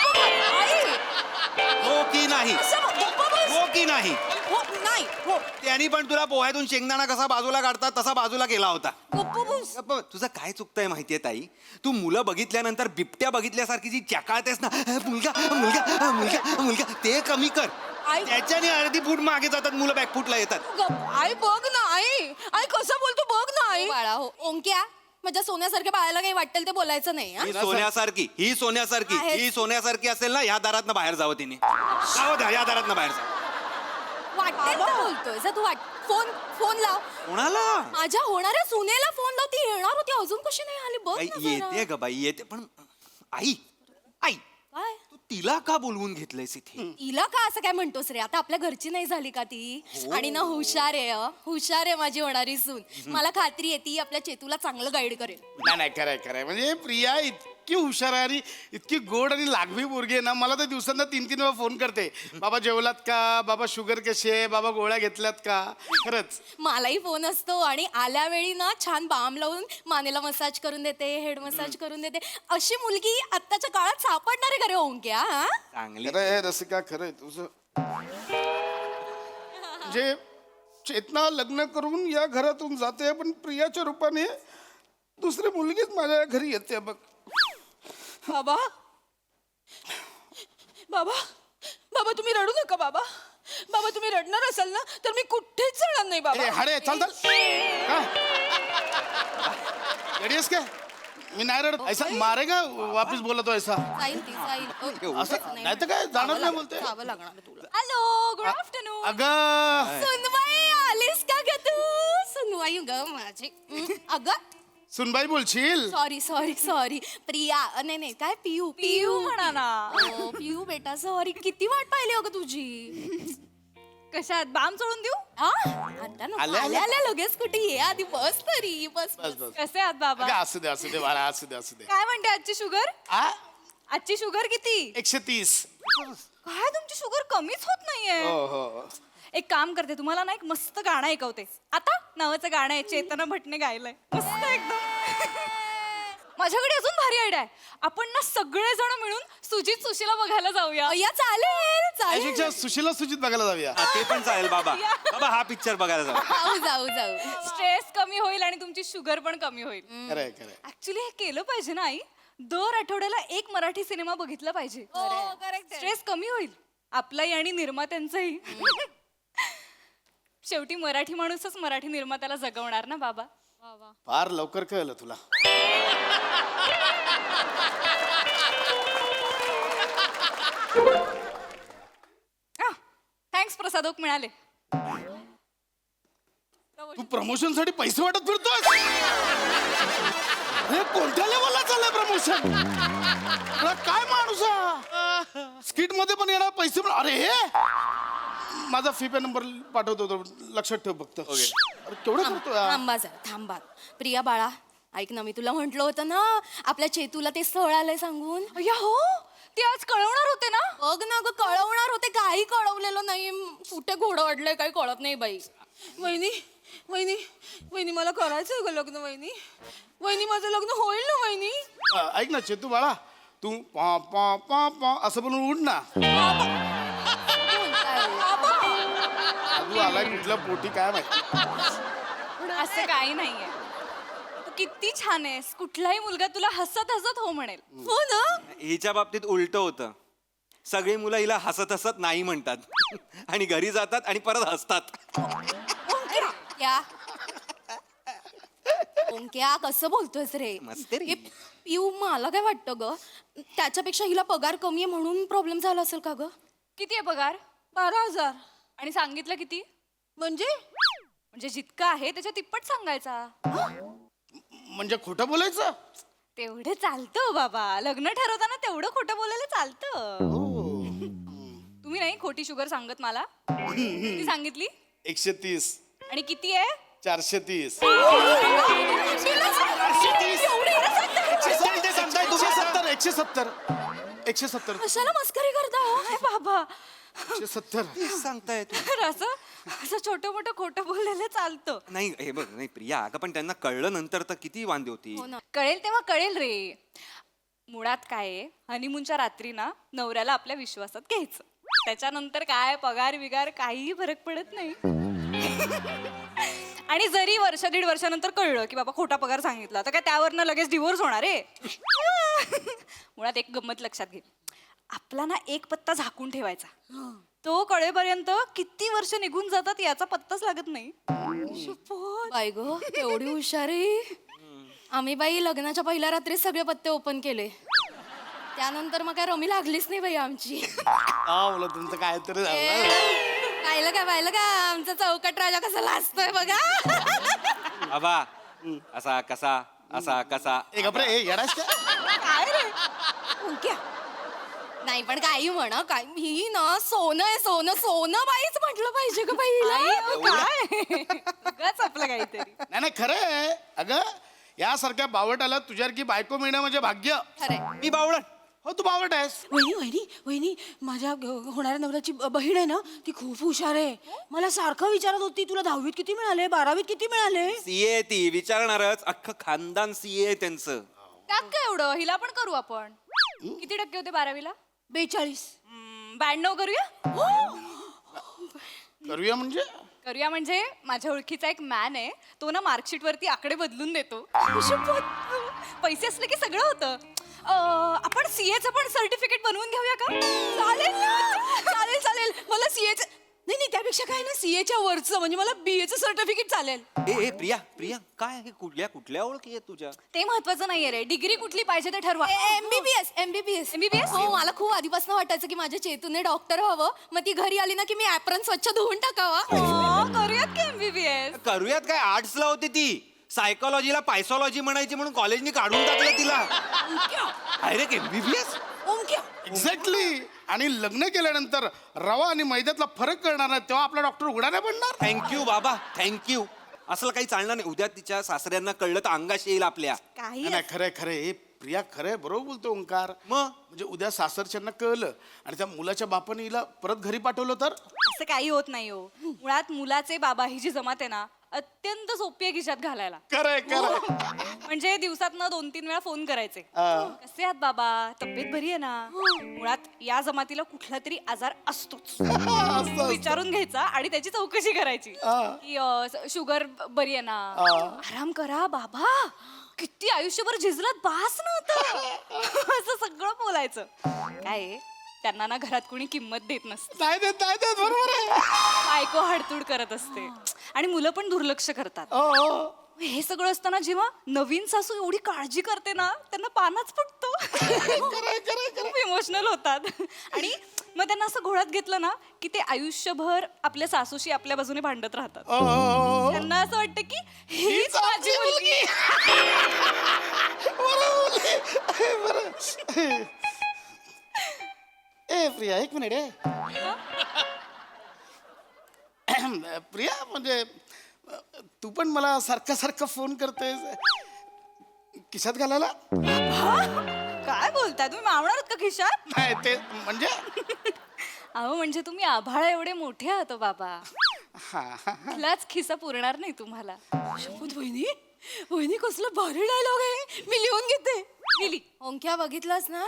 हो की नाही? हो की नाही? नाही हो. त्यांनी पण तुला पोह्यातून शेंगदाणा कसा बाजूला काढतात तसा बाजूला केला होता. गप्प तुझं काय चुकतंय माहितीये ताई? तू मुलं बघितल्यानंतर बिबट्या बघितल्यासारखी जी चकाळतेस ना, मुलगा मुलगा मुलगा मुलगा, ते कमी कर. आई- त्याच्याने अर्धी फूट मागे जातात मुलं, बॅकफूटला येतात. आई बघ ना, आई कसं बोलतो बघ ना आई. बाळा हो ओंक्या, माझ्या सोन्यासारख्या बाळाला काही वाटेल ते बोलायचं नाही. ही सोन्यासारखी असेल ना, ह्या दारातनं बाहेर जावं तिने. या दारातनं बाहेर जावं. वाटेल तर बोलतोय जा तू. फोन लाव. कोणाला? माझ्या होणाऱ्या सुनेला फोन लाव. ती येणार होती, अजून कशी नाही आली बघ आई ना जरा. येते ग बाई, येते. पण आई काय तू तिला का बोलवून घेतलंयस इथे? तिला का असं काय म्हणतोस रे? आता आपल्या घरची नाही झाली का ती? आणि ना हुशार आहे माझी होणारी सून. मला खात्री आहे ती आपल्या चेतूला चांगलं गाईड करेल. नाही खरंय म्हणजे प्रिया इतकी हुशार आहे आणि इतकी गोड आणि लागवी पोरगी आहे ना. मला तर दिवसांना 3-3 वेळा फोन करते, बाबा जेवलात का, बाबा शुगर कशी आहे, बाबा गोळ्या घेतल्यात का. खरंच मलाही फोन असतो आणि आल्या वेळी ना छान बाम लावून मानेला मसाज करून देते, हेड मसाज करून देते. अशी मुलगी आत्ताच्या काळात सापडणार आहे का रे ओंक्या? हा? चांगली. खरं रसिका, खरंय तुझं. म्हणजे चेतना लग्न करून या घरातून जाते, पण प्रियाच्या रूपाने दुसरी मुलगीच माझ्या घरी येते बघ. बाबा तुम्ही रडू नका बाबा. तुम्ही रडणार असाल ना, तर मी कुठेच जाणार नाही बाबा. हाडे चल रेडियस काय मी नाही रडत. ऐसा मारेगा वापिस बोला तो ऐसा. असं नाही तर काय जाणार नाही बोलते. Hello, good afternoon. अगं सुनबाई आलीस का ग तू? सुनबाई ग माझी. अगं सुनबाई बोलशील. सॉरी प्रिया. नाही काय पियू म्हणा ना. पियू बेटा, सॉरी. किती वाट पाहिली अगं तुझी. कशात बाम सोडून देऊ? आल्या लगेच कुठे ये, आधी बस तरी बस. कसे आहात बाबा? अगं असू दे बाळा, असू दे. काय म्हणते आजची शुगर? आ आजची शुगर किती? 130. काय तुमची शुगर कमीच होत नाहीये. हो. एक काम करते, तुम्हाला ना एक मस्त गाणं ऐकवते. आता नावाचं गाणं आहे, चेतना भटने गायलंय. मस्त एकदम. माझ्याकडे अजून भारी आयडिया आहे. आपण ना सगळेजण मिळून सुजित सुशीला बघायला जाऊया. चालेल. सुशीला बघायला जाऊया. ते पण चालेल बाबा. हा पिक्चर बघायला जाऊ. जाऊ. स्ट्रेस कमी होईल आणि तुमची शुगर पण कमी होईल. खरंय. ऍक्च्युली हे केलं पाहिजे ना आई. दर आठवड्याला एक मराठी सिनेमा बघितला पाहिजे. स्ट्रेस कमी होईल आपलाही आणि निर्मात्यांचाही. शेवटी मराठी माणूसच मराठी निर्मात्याला जगवणार ना बाबा. फार लवकर कळलं तुला. थँक्स प्रसादोक मिळाले. तू प्रमोशन साठी पैसे वाटत फिरतोय. हे कोणत्या लेवलला चाललंय प्रमोशन? काय माणूस स्किट मध्ये पण येणार पैसे पण. अरे हे माझा फी-पे नंबर पाठवतो, लक्षात ठेव फक्त. अरे केवढं करतो. थांबा प्रिया बाळा, ऐक ना, मी तुला म्हंटल होतं ना आपल्या चेतूला ते स्थळ आलंय सांगून. हो, ते आज कळवणार होते ना. बघ ना ग, कळवणार होते, काही कळवलेलं नाही. कुठे घोडं अडलंय काही कळत नाही बाई. वहिनी मला करायचंय ग लग्न. वहिनी माझं लग्न होईल ना वहिनी? ऐक ना चेतू बाळा, तू पा पा पा पा असं बनवून उठ ना. तू आलाय कुठल्या पोटी काय माहिती. असं काही नाहीये. किती छान आहेस. कुठलाही मुलगा तुला हसत हसत हो म्हणेल. हो ना. हिच्या बाबतीत उलट होतं. सगळी मुलं हिला हसत हसत नाही म्हणतात आणि घरी जातात आणि परत हसतात. क्या ओंक्या कसं बोलतोयस रे? मस्ती रे. हे पिऊ, मला काय वाटतं ग, त्याच्यापेक्षा हिला पगार कमी आहे म्हणून प्रॉब्लेम झाला असेल का ग? किती आहे पगार? 12,000. आणि सांगितलं किती? म्हणजे जितका आहे त्याच्या तिप्पट सांगायचा. म्हणजे खोटं बोलायचं? तेवढं चालतं बाबा. लग्न ठरवताना तेवढं खोटं बोलायला चालतं. तुम्ही नाही खोटी शुगर सांगत मला. किती सांगितली? 130. आणि किती आहे? 430. 170. 170. कशाला मस्करी करता हो? काय बाबा 170. सांगताय तू. तर असं छोटं मोठं खोटं बोलायला चालतं. नाही हे बघ, नाही प्रिया, अगं पण त्यांना कळलं नंतर तर किती वांदे होती. कळेल तेव्हा कळेल रे. मुळात काय आहे, हनीमूनच्या रात्री ना नवऱ्याला आपल्या विश्वासात घ्यायचं. त्याच्यानंतर काय पगार बिगार काहीही फरक पडत नाही. आणि जरी वर्ष दीड वर्षानंतर कळलं की बाबा खोटा पगार सांगितला तर काय त्यावरनं लगेच डिवोर्स होणार आहे. मुळात एक गंमत लक्षात घे. आपला ना एक पत्ता झाकून ठेवायचा. तो कळेपर्यंत किती वर्ष निघून जातात याचा पत्ताच लागत नाही. बाई गो, एवढी हुशारी. आम्ही बाई लग्नाच्या पहिल्या रात्री सगळे पत्ते ओपन केले. त्यानंतर मग काय रमी लागलीच नाही बाई आमची. बोला तुमचं काय तरी झालं. पाहिलं का आमचा चौकट राजा कसा लाजतोय बघा. बाबा असा कसा असा कसा. ए गप्रे, ए येडास का? काय रे ओंक्या? नाही पण काही म्हणा काय, ही ना सोनं आहे, सोनं सोनं बाईच म्हटलं पाहिजे का बाईला. उगाच आपलं काहीतरी. नाही खरं आहे. अगं यासारख्या बावटाला तुझ्यासारखी बायको मिळणं म्हणजे भाग्य. खरंय. मी बावळट. हो तू बावट आहेस. वहिनी माझ्या होणाऱ्या नवऱ्याची बहीण आहे ना, ती खूप हुशार आहे. मला सारखं विचारत होती तुला 10वीत किती मिळाले, 12वीत किती मिळाले. सीए ती विचारणारच. अख्खं खानदान सीए त्यांचं. त्यात काय एवढं, हिला पण करू आपण. किती टक्के होते 12वीला? 42. 92 करूया. करूया म्हणजे? करूया म्हणजे माझ्या ओळखीचा एक मॅन आहे, तो ना मार्कशीट वरती आकडे बदलून देतो. पैसे असले की सगळं होतं. आपण सीएचं पण सर्टिफिकेट बनवून घेऊया का? चालेल ना, चालेल. मला सीएचं नाही, त्यापेक्षा काय ना, सीएच्या वरचं म्हणजे मला बीएचं सर्टिफिकेट चालेल. ए प्रिया काय हे कुठल्या ओळखी आहेत तुझ्या? ते महत्वाचं नाहीये रे. डिग्री कुठली पाहिजे ते ठरवा. एमबीबीएस. हो, मला खूप आधीपासून वाटायचं की माझ्या चेतूने डॉक्टर व्हावं. मग ती घरी आली ना की मी ऍप्रन स्वच्छ धुवून टाकावा. करूयात की एमबीबीएस? करूयात काय, आर्ट्सला होती ती. सायकोलॉजीला पायसॉलॉजी म्हणायची म्हणून कॉलेजनी काढून टाकलं तिला. Direct MBBS. एक्झॅक्टली. आणि लग्न केल्यानंतर रवा आणि मैद्यातला फरक करणार नाही तेव्हा आपला डॉक्टर उघडा नाही पडणार. थँक्यू बाबा, थँक्यू. असलं काही चालणार नाही. उद्या तिच्या सासऱ्यांना कळलं तर अंगाशी येईल आपल्या. नाही खरंय हे प्रिया खरंय, बरोबर बोलतो ओंकार. मग म्हणजे उद्या सासरच्यांना कळलं आणि त्या मुलाच्या बापाने हिला परत घरी पाठवलं तर? असं काही होत नाही हो. मुळात मुलाचे बाबा ही जी जमात आहे ना, अत्यंत सोपी आहे खिशात घालायला. खरंय. म्हणजे दिवसातनं 2-3 वेळा फोन करायचे. कसे आहात बाबा, तब्येत बरी आहे ना? मुळात या जमातीला कुठला तरी आजार असतोच. विचारून घ्यायचा आणि त्याची चौकशी करायची की शुगर बरी आहे ना, आराम करा बाबा, किती आयुष्यभर झिजलत बास ना आता. असं सगळं बोलायचं. काय त्यांना ना घरात कोणी किंमत देत नसते. नाही देत बरोबर आहे. बायको हडतूड करत असते आणि मुलं पण दुर्लक्ष करतात. हे सगळं असताना जेव्हा नवीन सासू एवढी काळजी करते ना, त्यांना पानाच फुटतो. खूप इमोशनल होतात. आणि मग त्यांना असं घोळात घेतलं ना की ते आयुष्यभर आपल्या सासूशी आपल्या बाजूने भांडत राहतात. त्यांना असं वाटतं की हीच माझी मुलगी. ए प्रिया, एक मिनिट आहे. प्रिया म्हणजे तू पण मला सारखं फोन करतेस खिशात घालायला? काय बोलताय तुम्ही, मावणार का खिशात? नाही ते म्हणजे अहो म्हणजे तुम्ही आभाळा एवढे मोठे आहात हो बाबा. कुठलाच खिसा पुरणार नाही तुम्हाला. वहिनी कसलं भारी डायलॉग आहे. मी लिहून घेते. लिली. ओंक्या बघितलंस ना,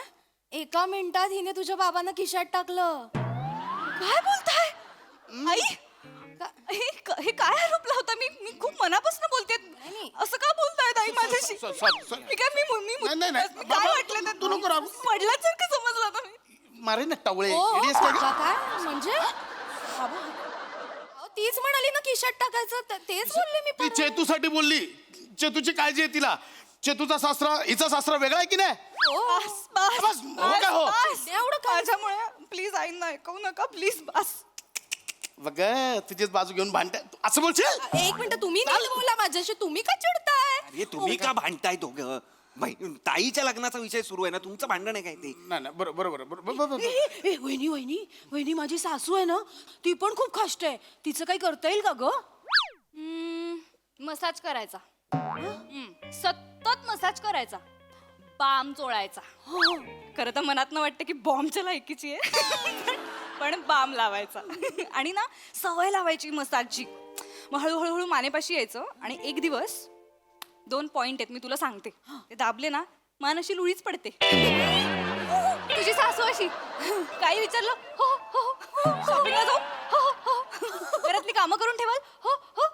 1 मिनिटात हिने तुझ्या बाबांना खिशात टाकलं. काय बोलताय आई? हे काय आरोप लावता मी खूप मनापासून बोलते असं का बोलताय ताई माझ्याशी sorry. मी काय नाही, नाही. मी काय बाबा, वाटलं तू नको राहू. पडल्यासारखं समजलं आता मी मारे ना टवळे ओ, इडियट्स काय गं? काय म्हणजे तीच म्हणाली ना खिशात टाकायचं तेच बोलले मी ती चेतूसाठी बोलली. चेतूची काळजी आहे तिला. चेतूचा सासरा हिचा सासरा वेगळा आहे की नाही? बस, हो का हो? एवढं माझ्यामुळे प्लीज आईंना ऐकवू नका प्लीज बस बघ तुझीच बाजू घेऊन भांडत असं बोलशील? एक मिनिट तुम्ही नाही बोला माझ्याशी तुम्ही का चिडताय अरे तुम्ही का भांडताय दोघं ताईच्या लग्नाचा विषय सुरू आहे ना तुमचं भांडण आहे काय ते नाही नाही बरोबर ए वहिनी वहिनी वहिनी माझी सासू आहे ना ती पण खूप खाष्ट आहे तिचं काही करता येईल का ग मसाज करायचा सतत मसाज करायचा बाम चोळायचा खरं तर मनात न वाटतं की बॉम्बच्या लायकीची आहे पण बाम लावायचा आणि ना सवय लावायची मसाजची मग हळूहळू मानेपाशी यायचं आणि एक दिवस 2 पॉइंट आहेत मी तुला सांगते ते दाबले ना मान अशी लुळीच पडते तुझी सासू अशी काही विचारलं हो हो शॉपिंगला जाऊ हो हो घरातली कामं करून ठेवाल हो हो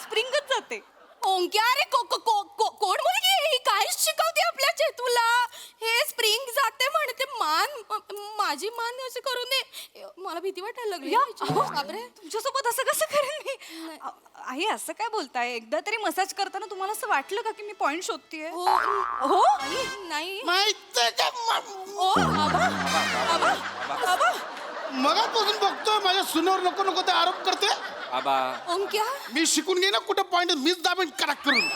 स्प्रिंगच जाते ओंक्या अरे कोण मुलगी आहे ही काय शिकवते आपल्या चेतूला हे स्प्रिंग जाते म्हणते माझी मान असं करून दे मला भीती वाटायला लागली बापरे तुमच्यासोबत असं कसं करेन मी आई असं काय बोलताय एकदा तरी मसाज करताना तुम्हाला असं वाटलं का की मी पॉइंट शोधतीये हो नाही माहित का ओ आबा आबा आबा मगापासून बघतोय माझ्या सुनेवर नको नको ते आरोप करते. ओंक्या मी शिकून घे ना कुठं पॉइंट मीच दाबेन करेक्ट करून.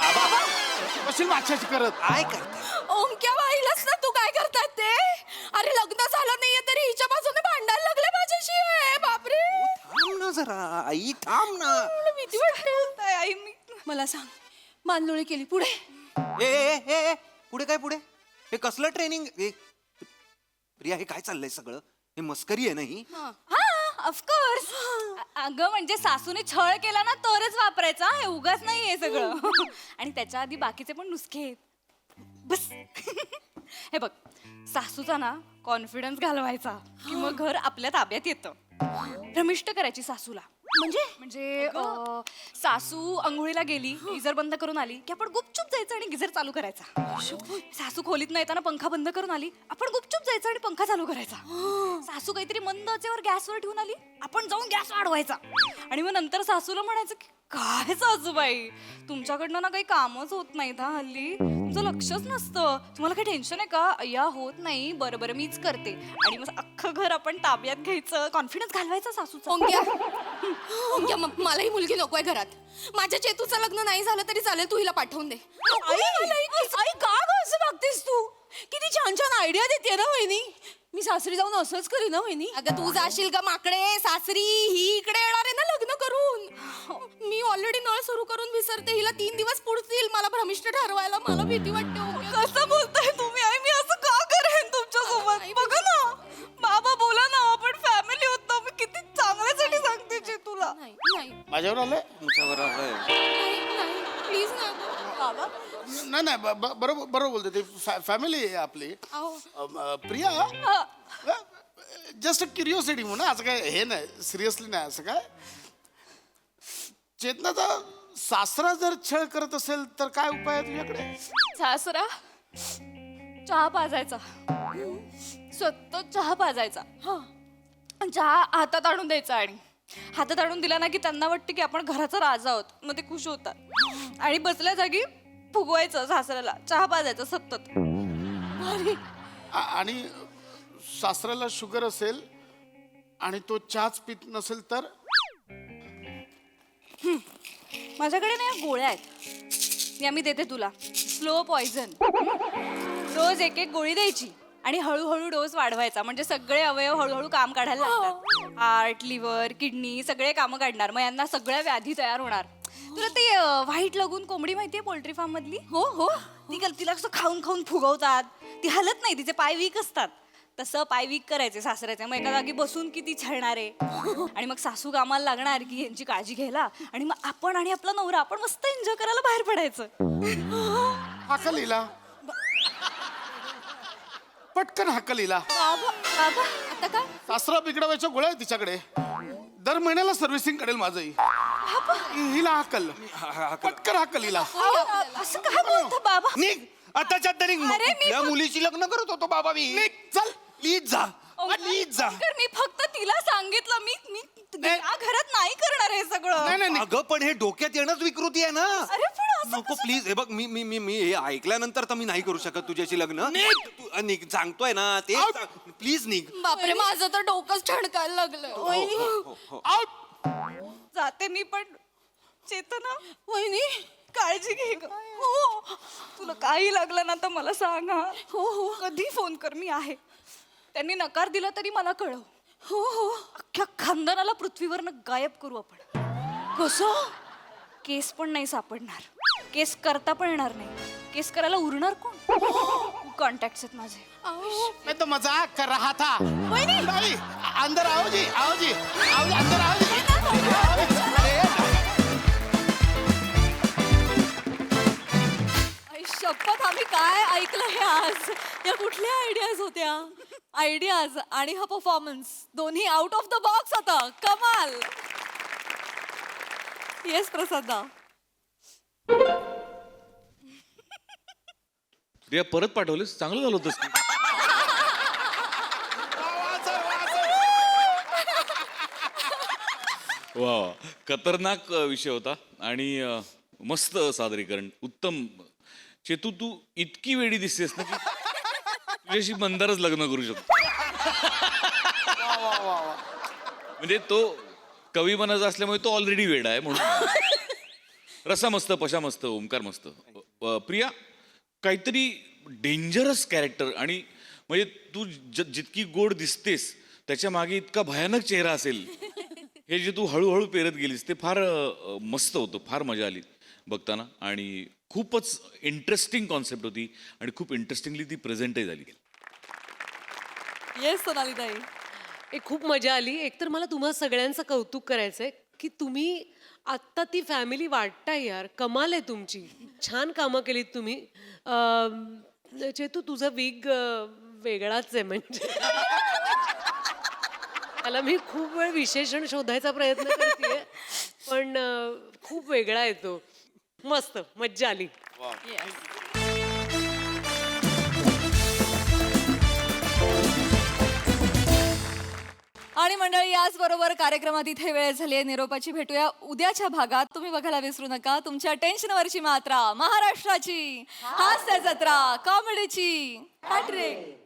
बशील मागच्याशी करत. काय करताय ओंक्या पाहिलंस ना तू काय करतात ते अरे लग्न झालं नाहीये तरी हिच्या बाजूने भांडायला लागले माझ्याशी बापरे थांब ना जरा आई थांब ना मला भीती वाटते आई मी मला सांग मानलोळी केली पुढे ए पुढे काय पुढे हे कसलं ट्रेनिंग प्रिया हे काय चाललंय सगळं हे मस्करी आहे ना ही हा ऑफकोर्स अगं म्हणजे सासूने छळ केला ना तरच वापरायचा हे उगाच नाही आहे सगळं आणि त्याच्या आधी बाकीचे पण नुसके आहेत बस हे बघ सासूचा ना कॉन्फिडन्स घालवायचा की मग घर आपल्या ताब्यात येतं भ्रमिष्ट करायची सासूला म्हणजे सासू अंघोळीला गेली गिझर बंद करून आली की आपण गुपचूप जायचं आणि गिझर चालू करायचा सासू खोलीत न येताना पंखा बंद करून आली आपण गुपचूप जायचं आणि पंखा चालू करायचा सासू काहीतरी मंद आचेवर गॅसवर ठेवून आली आपण जाऊन गॅस वाढवायचा आणि मग नंतर सासूला म्हणायचं की काय सासूबाई तुमच्याकडनं ना काही कामच होत नाहीत हा हल्ली तुमचं लक्षच नसतं तुम्हाला काही टेन्शन आहे का या होत नाही बरं बरं मीच करते आणि मग अख्खं घर आपण ताब्यात घ्यायचं कॉन्फिडन्स घालवायचा सासूचा ओंक्या मला ही मुलगी नकोय घरात माझ्या चेतूचं लग्न नाही झालं तरी चालेल तू हिला पाठवून दे आई का ग असं वागतेस तू किती छान छान आयडिया देते ना वहिनी मी सासरी जाऊन असंच करी ना वहिनी अगं तू जाशील का माकडे सासरी ही इकडे येणार आहे ना लग्न करून मी ऑलरेडी नळ सुरू करून विसरते हिला 3 दिवस पुढतील मला भ्रमिष्ट ठरवायला मला भीती वाटते कसं बोलताय तुम्ही आई मी असं का करेन तुमच्या सोबत बघा ना बाबा बोला ना आपण फॅमिली होतो मी किती चांगल्यासाठी सांगते तुला नाही नाही माझ्यावर आलंय तुमच्यावर आलंय प्लीज ना बाबा नाही बरोबर बोलते ते फॅमिली आहे आपली. प्रिया जस्ट क्युरिओसिटी म्हणून असं काय हे नाही सिरियसली नाही असं काय चेतनाचा सासरा जर छळ करत असेल तर काय उपाय आहे तुझ्याकडे? सासरा चहा पाजायचा सतत चहा पाजायचा चहा हातात आणून द्यायचा आणि हातात आणून दिला ना की त्यांना वाटतं की आपण घराचा राजा आहोत मग ते खुश होतात आणि बसल्या जागी फुगवायचं सासऱ्याला चहा पाजायचं सतत आणि सासऱ्याला शुगर असेल आणि तो चहाच पित नसेल तर माझ्याकडे ना या गोळ्या आहेत या मी देते तुला स्लो पॉइझन रोज एक गोळी द्यायची आणि हळूहळू डोस वाढवायचा म्हणजे सगळे अवयव हळूहळू काम काढायला लागतात हार्ट लिव्हर किडनी सगळे कामं काढणार मग यांना सगळ्या व्याधी तयार होणार तुला ते व्हाईट लगून कोंबडी माहितीये पोल्ट्री फार्म मधली हो तिला कसं खाऊन खाऊन फुगवतात ती हलत नाही तिचे पाय वीक असतात तसं पाय वीक करायचे सासऱ्याचे मग एका जागी बसून किती छळणार आहे आणि मग सासू कामाला लागणार की यांची काळजी घ्यायला आणि मग आपण आणि आपला नवरा आपण मस्त एन्जॉय करायला बाहेर पडायचं हाकलीला पटकन हाकलीला बाबा आता काय सासरा बिघडवायच्या गोळ्या आहे तिच्याकडे दर महिन्याला सर्व्हिसिंग करेल माझंही हिला हाकल पटकन हाकल हिला असं काय बोलतो बाबा निघ आताच्या तरी या मुलीशी लग्न करत होतो बाबा मी निघ, चल प्लीज जा प्लीज जा मी फक्त तिला सांगितलं मी या घरात नाही करणार हे सगळं नाही नाही अगं पण हे डोक्यात येणंच विकृती आहे ना अरे पण असं नको प्लीज हे बघ मी हे ऐकल्यानंतर तर मी नाही करू शकत तुझ्याशी लग्न तू निघ सांगतोय ना ते प्लीज निघ बापरे माझं तर डोकंच ठणकायला लागलं जाते मी पण चेतना वहिनी काळजी घे ग हो तुला काही लागलं ना तर मला सांग हा हो कधी फोन कर मी आहे त्यांनी नकार दिला तरी मला कळव हो अख्ख्या खानदानाला पृथ्वीवरनं गायब करू आपण कसं केस पण नाही सापडणार केस करता पण येणार नाही केस करायला उरणार कोण कॉन्टॅक्ट आहेत माझे मैं तो मजाक कर रहा था नहीं अंदर आओ जी अंदर आओ जी आई शपथ आम्ही काय ऐकलं हे आज या कुठल्या आयडियाज होत्या आयडियाज आणि हा परफॉर्मन्स दोन्ही आउट ऑफ द बॉक्स होता कमाल येस प्रसादा रिया परत पाठवलीस चांगलं झालं होतंस की. वा खतरनाक विषय होता आणि मस्त सादरीकरण उत्तम. चेतू तू इतकी वेडी दिसतेस ना की तुझ्याशी मंदारच लग्न करू शकतो. म्हणजे तो कवी मनाचा असल्यामुळे तो ऑलरेडी वेडा आहे म्हणून. रसा मस्त पशा मस्त ओंकार मस्त. प्रिया काहीतरी डेंजरस कॅरेक्टर आणि म्हणजे तू जितकी गोड दिसतेस त्याच्या मागे इतका भयानक चेहरा असेल हे जे तू हळूहळू पेरत गेलीस ते फार मस्त होतं. फार मजा आली बघताना आणि खूपच इंटरेस्टिंग कॉन्सेप्ट होती आणि खूप इंटरेस्टिंगली ती प्रेझेंटही झाली. येस सोनाली ताई खूप मजा आली. एकतर मला तुम्हा सगळ्यांचं कौतुक करायचंय की तुम्ही आत्ता ती फॅमिली वाटताय यार. कमाल आहे तुमची. छान कामं केलीत तुम्ही. चेतू तुझा विग वेगळाच आहे म्हणजे त्याला मी खूप वेळ विशेषण शोधायचा प्रयत्न करते पण खूप वेगळा आहे तो. मस्त मज्जा आली. आणि मंडळी याचबरोबर कार्यक्रमात इथे वेळ झाली आहे निरोपाची. भेटूया उद्याच्या भागात. तुम्ही बघायला विसरू नका तुमच्या टेन्शनवरची मात्रा महाराष्ट्राची हास्य जत्रा कॉमेडीची हॅट्रिक.